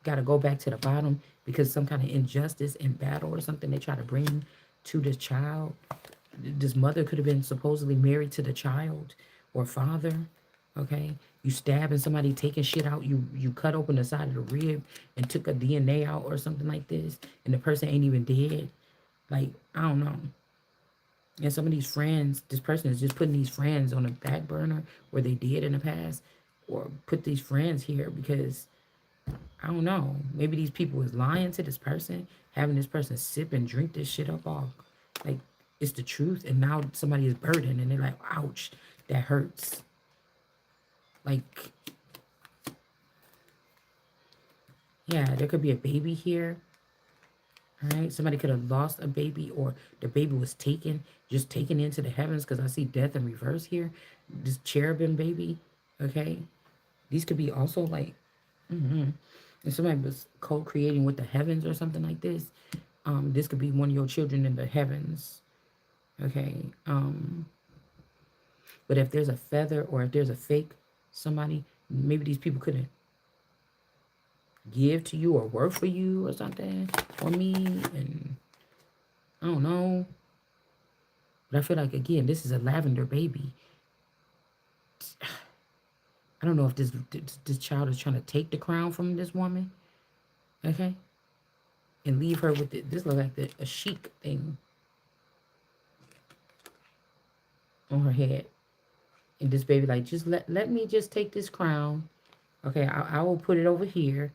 got to go back to the bottom because some kind of injustice in battle or something they try to bring to this child. This mother could have been supposedly married to the child or father. Okay, you stabbing somebody, taking shit out. You cut open the side of the rib and took a DNA out or something like this, and the person ain't even dead. Like, I don't know. And some of these friends, this person is just putting these friends on a back burner where they did in the past, or put these friends here because I don't know. Maybe these people is lying to this person, having this person sip and drink this shit up all like it's the truth, and now somebody is burdened and they're like, ouch, that hurts. Like, yeah, there could be a baby here. All right, somebody could have lost a baby, or the baby was taken, just taken into the heavens, because I see death in reverse here. This cherubim baby, okay? These could be also like, if somebody was co-creating with the heavens or something like this, this could be one of your children in the heavens, okay? But if there's a feather or if there's a fake somebody, maybe these people couldn't give to you or work for you or something, or me, and I don't know. But I feel like, again, this is a lavender baby. I don't know if this child is trying to take the crown from this woman, okay, and leave her with it. This looks like a chic thing on her head, and this baby like, just let me just take this crown, okay. I will put it over here,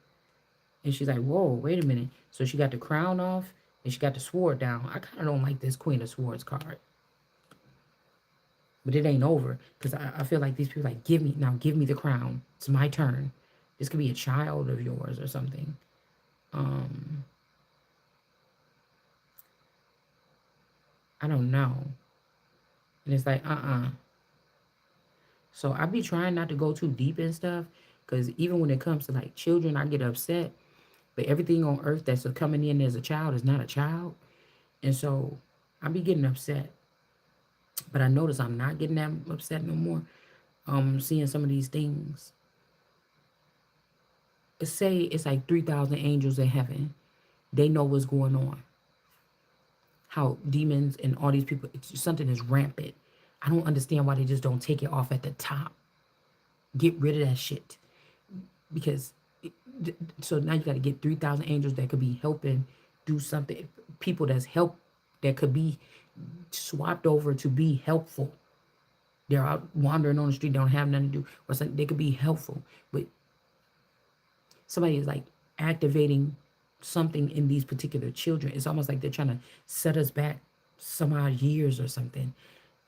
and she's like, whoa, wait a minute. So she got the crown off, and she got the sword down. I kind of don't like this Queen of Swords card, but it ain't over because I feel like these people like, give me the crown. It's my turn. This could be a child of yours or something. Um, I don't know. And it's like, So I be trying not to go too deep and stuff, because even when it comes to like children, I get upset. But everything on earth that's coming in as a child is not a child. And so I be getting upset. But I notice I'm not getting that upset no more. Seeing some of these things. Say it's like 3,000 angels in heaven. They know what's going on. How demons and all these people, something is rampant. I don't understand why they just don't take it off at the top. Get rid of that shit. Because, so now you got to get 3,000 angels that could be helping do something. People that could be swapped over to be helpful. They're out wandering on the street, don't have nothing to do, or something. They could be helpful. But somebody is like activating something in these particular children. It's almost like they're trying to set us back some odd years or something.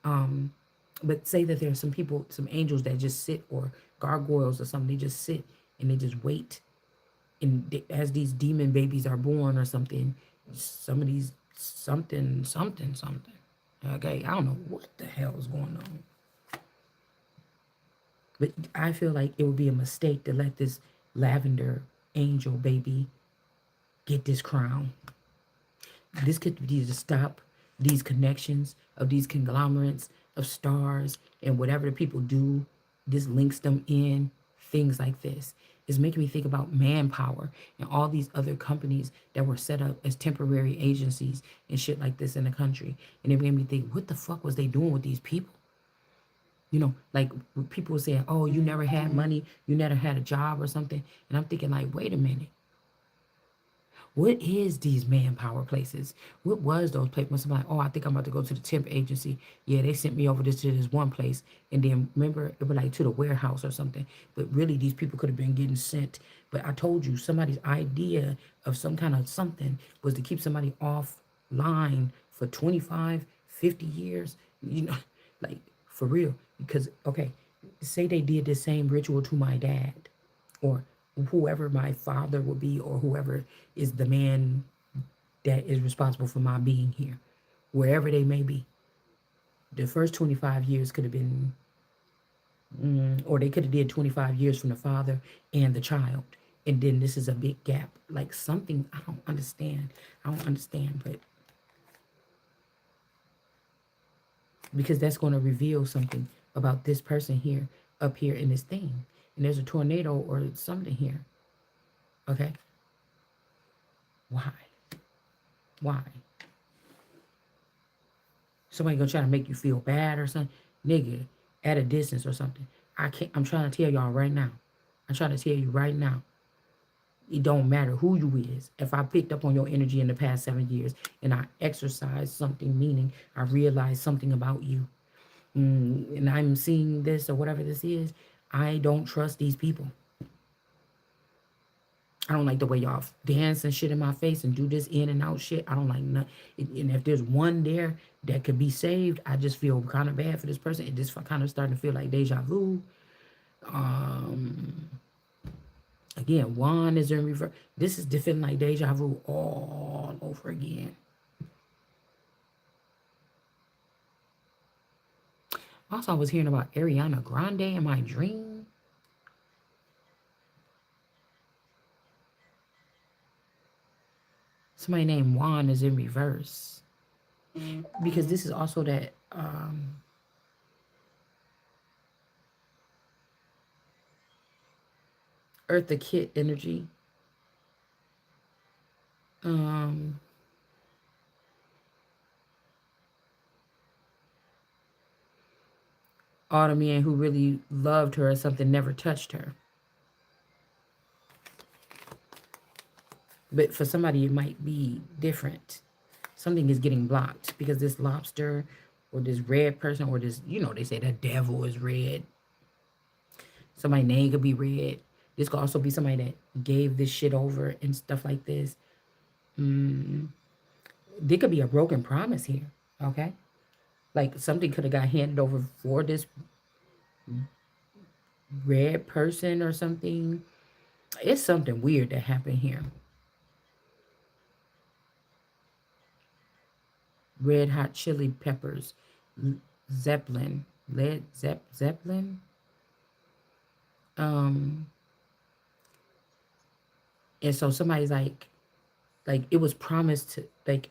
But say that there are some people, some angels that just sit, or gargoyles or something. They just sit and they just wait. And as these demon babies are born or something, some of these something. Okay, I don't know what the hell is going on. But I feel like it would be a mistake to let this lavender angel baby get this crown. This could be to stop these connections of these conglomerates of stars and whatever the people do. This links them in, things like this. It's making me think about manpower and all these other companies that were set up as temporary agencies and shit like this in the country. And it made me think, what the fuck was they doing with these people? Like people were saying, oh, you never had money, you never had a job or something. And I'm thinking, like, wait a minute. What is these manpower places? What was those places? When somebody, oh, I think I'm about to go to the temp agency. Yeah, they sent me over to this one place. And then remember, it was like to the warehouse or something. But really, these people could have been getting sent. But I told you, somebody's idea of some kind of something was to keep somebody offline for 25, 50 years. Like for real. Because, okay, say they did the same ritual to my dad, or whoever my father would be, or whoever is the man that is responsible for my being here, wherever they may be. The first 25 years could have been, or they could have did 25 years from the father and the child. And then this is a big gap. Like something, I don't understand. But because that's going to reveal something about this person here, up here in this thing. And there's a tornado or something here. Okay? Why? Why? Somebody gonna try to make you feel bad or something? Nigga, at a distance or something. I can't. I'm trying to tell y'all right now. I'm trying to tell you right now. It don't matter who you is. If I picked up on your energy in the past 7 years and I exercised something, meaning I realized something about you, and I'm seeing this or whatever this is, I don't trust these people. I don't like the way y'all dance and shit in my face and do this in and out shit. I don't like none. And if there's one there that could be saved, I just feel kind of bad for this person. It just kind of starting to feel like deja vu. Um, Again, Juan is in reverse. This is feeling like deja vu all over again. Also, I was hearing about Ariana Grande in my dream. Somebody named Juan is in reverse. Because this is also that Eartha Kitt energy. Um, all the men who really loved her or something never touched her. But for somebody, it might be different. Something is getting blocked because this lobster or this red person or this, they say the devil is red. Somebody's name could be red. This could also be somebody that gave this shit over and stuff like this. There could be a broken promise here, okay? Like something could have got handed over for this red person or something. It's something weird that happened here. Red Hot Chili Peppers, Zeppelin, Zeppelin. Um, and so somebody's like it was promised to like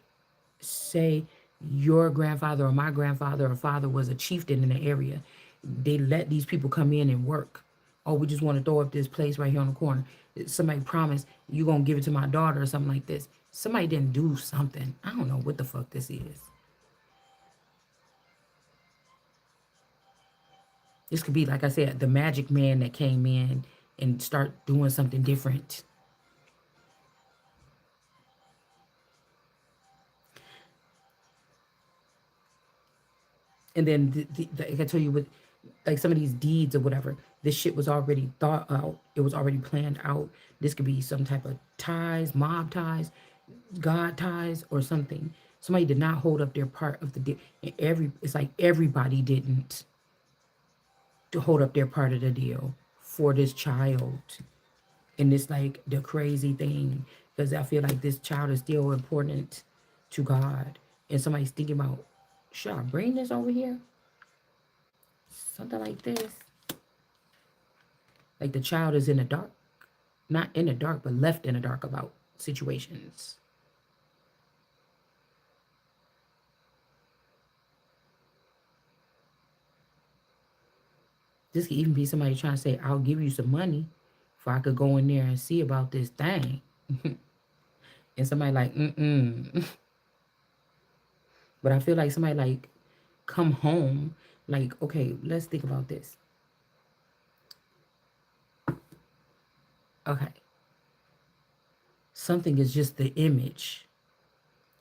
say your grandfather or my grandfather or father was a chieftain in the area. They let these people come in and work. Oh, we just want to throw up this place right here on the corner. Somebody promised you gonna give it to my daughter or something like this. Somebody didn't do something. I don't know what the fuck this is. This could be, like I said, the magic man that came in and start doing something different. And then like I tell you, with like some of these deeds or whatever, this shit was already thought out. It was already planned out. This could be some type of ties, mob ties, God ties, or something. Somebody did not hold up their part of the deal. It's like everybody didn't to hold up their part of the deal for this child. And it's like the crazy thing because I feel like this child is still important to God. And somebody's thinking about, should I bring this over here? Something like this. Like the child is in the dark. Not in the dark, but left in the dark about situations. This could even be somebody trying to say, I'll give you some money if I could go in there and see about this thing. And somebody like, mm-mm. But I feel like somebody like come home, like, okay, let's think about this. Okay. Something is just the image.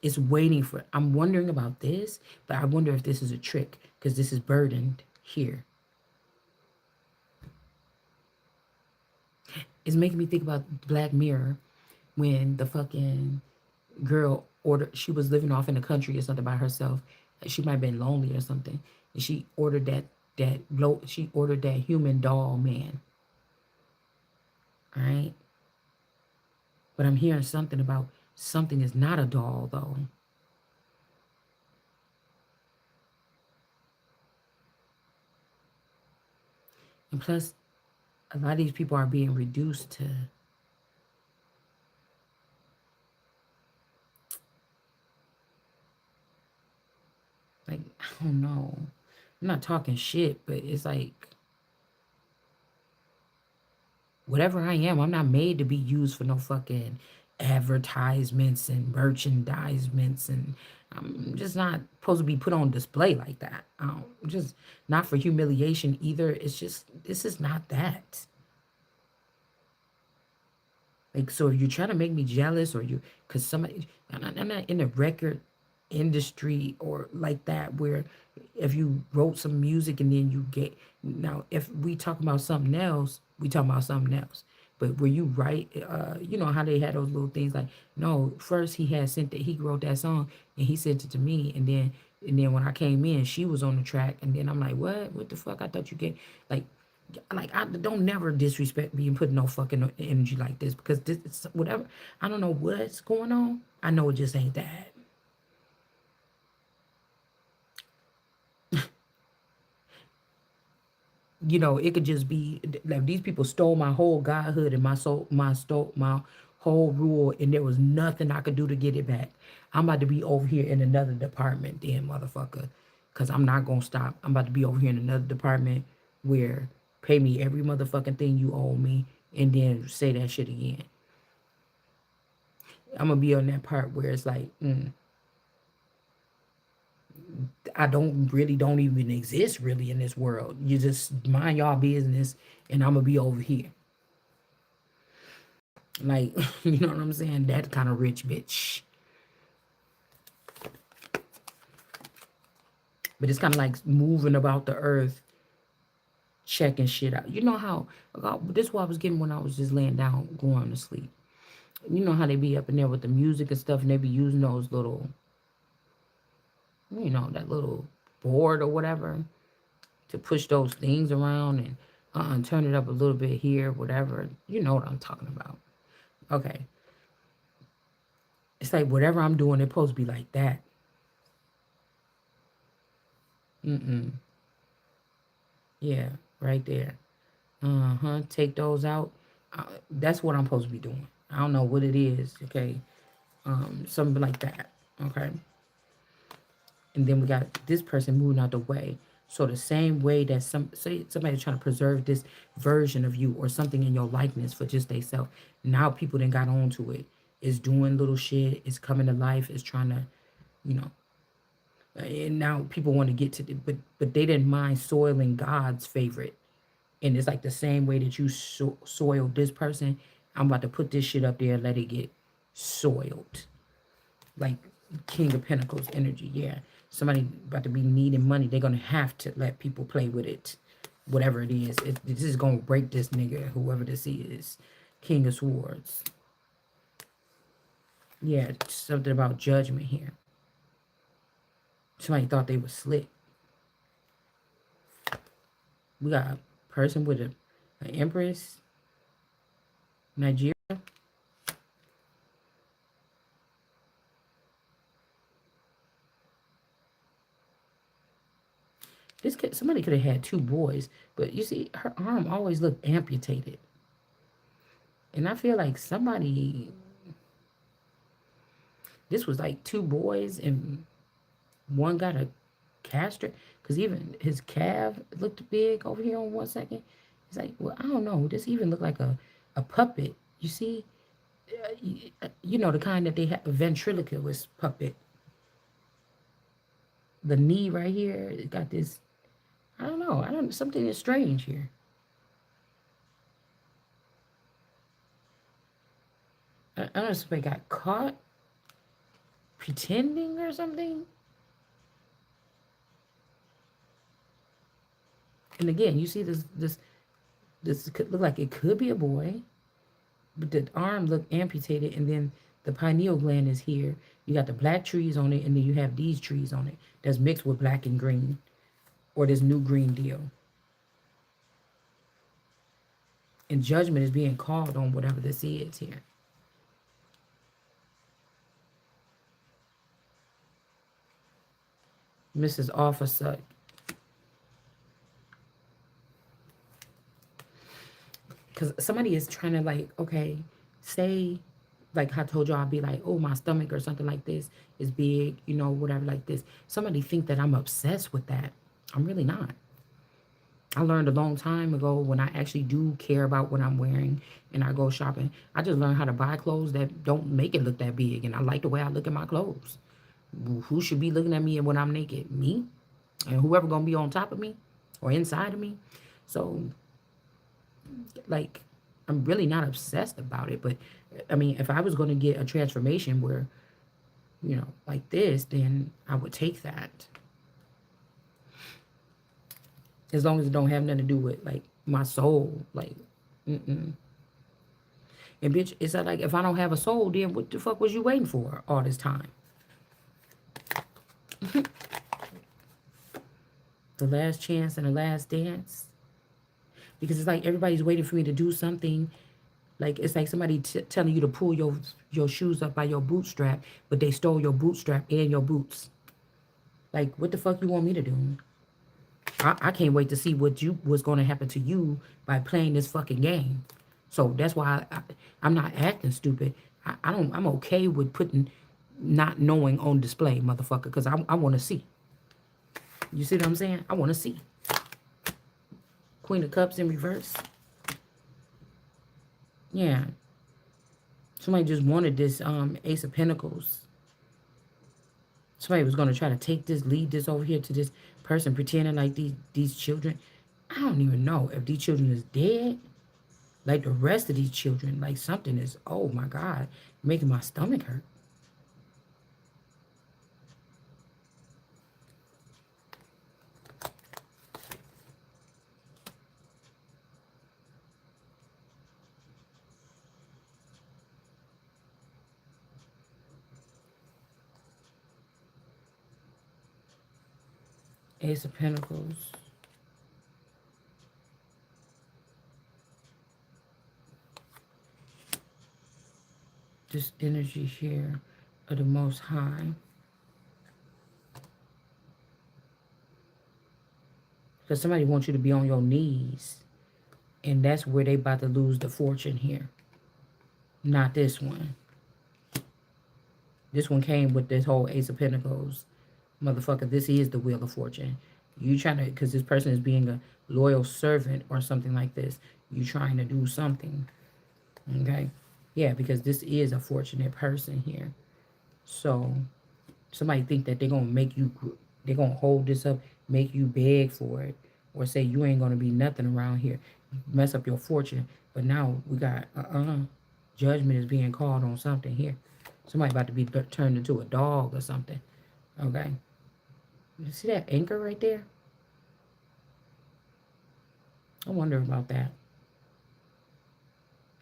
It's waiting for, I'm wondering about this, but I wonder if this is a trick because this is burdened here. It's making me think about Black Mirror when the fucking girl ordered, she was living off in the country or something by herself. She might have been lonely or something. And she ordered she ordered that human doll man. All right. But I'm hearing something about something is not a doll though. And plus, a lot of these people are being reduced to like, I don't know. I'm not talking shit, but it's like whatever I am, I'm not made to be used for no fucking advertisements and merchandisements and I'm just not supposed to be put on display like that. Just not for humiliation either. It's just, this is not that. Like, so if you're trying to make me jealous or you, because somebody, I'm not in the record industry or like that where if you wrote some music and then you get, now, if we talk about something else, we talk about something else. But where you write, you know how they had those little things like, no, first he had sent it, he wrote that song and he sent it to me. And then when I came in, she was on the track. And then I'm like, what the fuck? I thought you get, like I don't never disrespect being put no fucking energy like this because this is whatever. I don't know what's going on. I know it just ain't that. You know, it could just be like these people stole my whole godhood and my soul, my stole my whole rule, and there was nothing I could do to get it back. I'm about to be over here in another department, then motherfucker, because I'm not gonna stop. I'm about to be over here in another department where pay me every motherfucking thing you owe me, and then say that shit again. I'm gonna be on that part where it's like, I don't even exist really in this world. You just mind y'all business, and I'm gonna be over here. Like, you know what I'm saying? That kind of rich bitch. But it's kind of like moving about the earth, checking shit out. You know how, this is what I was getting when I was just laying down, going to sleep. You know how they be up in there with the music and stuff, and they be using those little, that little board or whatever to push those things around and turn it up a little bit here, whatever. You know what I'm talking about. Okay. It's like whatever I'm doing, it's supposed to be like that. Mm-mm. Yeah, right there. Uh-huh. Take those out. That's what I'm supposed to be doing. I don't know what it is, okay? Something like that, okay? And then we got this person moving out the way. So the same way that say somebody's trying to preserve this version of you or something in your likeness for just they self. Now people then got onto it. It's doing little shit. It's coming to life. It's trying to, you know. And now people want to get to the, but they didn't mind soiling God's favorite. And it's like the same way that you soiled this person. I'm about to put this shit up there and let it get soiled. Like King of Pentacles energy. Yeah. Somebody about to be needing money. They're going to have to let people play with it. Whatever it is. This is going to break this nigga, whoever this is. King of Swords. Yeah. Something about judgment here. Somebody thought they were slick. We got a person with an Empress. Nigeria. Somebody could have had two boys, but you see, her arm always looked amputated. And I feel like this was like two boys and one got a castrate. Because even his calf looked big over here on one second. It's like, well, I don't know. This even looked like a puppet. You see? You know, the kind that they have, a ventriloquist puppet. The knee right here, it got this, I don't know. Something is strange here. I don't know if somebody got caught pretending or something. And again, you see this could look like it could be a boy, but the arm looked amputated, and then the pineal gland is here. You got the black trees on it, and then you have these trees on it that's mixed with black and green, or this new green deal. And judgment is being called on whatever this is here. Mrs. Officer. Because somebody is trying to, like, okay, say, like I told you, I'll be like, oh, my stomach or something like this is big, whatever like this. Somebody think that I'm obsessed with that. I'm really not. I learned a long time ago when I actually do care about what I'm wearing and I go shopping. I just learned how to buy clothes that don't make it look that big. And I like the way I look at my clothes. Who should be looking at me when I'm naked? Me, and whoever gonna be on top of me or inside of me. So, like, I'm really not obsessed about it. But I mean, if I was gonna get a transformation where, like this, then I would take that. As long as it don't have nothing to do with like my soul, like, mm-mm. And bitch, it's not like if I don't have a soul, then what the fuck was you waiting for all this time? The last chance and the last dance. Because it's like everybody's waiting for me to do something. Like it's like somebody telling you to pull your shoes up by your bootstrap, but they stole your bootstrap and your boots. Like what the fuck you want me to do? I can't wait to see what's going to happen to you by playing this fucking game. So that's why I'm not acting stupid. I'm okay with putting not knowing on display, motherfucker, because I want to see. You see what I'm saying? I want to see. Queen of Cups in reverse. Yeah. Somebody just wanted this Ace of Pentacles. Somebody was going to try to take this, lead this over here to this person pretending like these children. I don't even know if these children is dead. Like the rest of these children, like something is, oh my God, making my stomach hurt. Ace of Pentacles. This energy here of the Most High. Because somebody wants you to be on your knees. And that's where they about to lose the fortune here. Not this one. This one came with this whole Ace of Pentacles. Motherfucker, this is the Wheel of Fortune. You trying to, because this person is being a loyal servant or something like this. You trying to do something. Okay? Yeah, because this is a fortunate person here. So, somebody think that they're going to make you, they're going to hold this up, make you beg for it, or say you ain't going to be nothing around here, mess up your fortune. But now we got, judgment is being called on something here. Somebody about to be turned into a dog or something. Okay? You see that anchor right there? I wonder about that.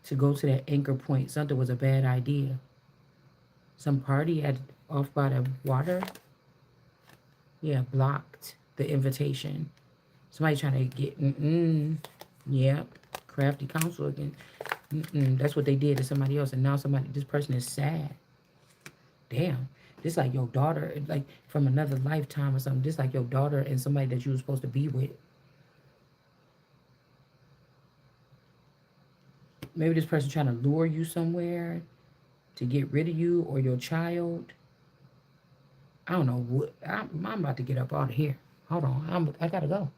To go to that anchor point, something was a bad idea. Some party at off by the water, yeah, blocked the invitation. Somebody trying to get, yeah, crafty counsel again. That's what they did to somebody else, and now this person is sad. Damn, this like your daughter, like from another lifetime or something. This like your daughter and somebody that you were supposed to be with. Maybe this person trying to lure you somewhere to get rid of you or your child. I don't know what. I'm about to get up out of here. Hold on. I gotta go.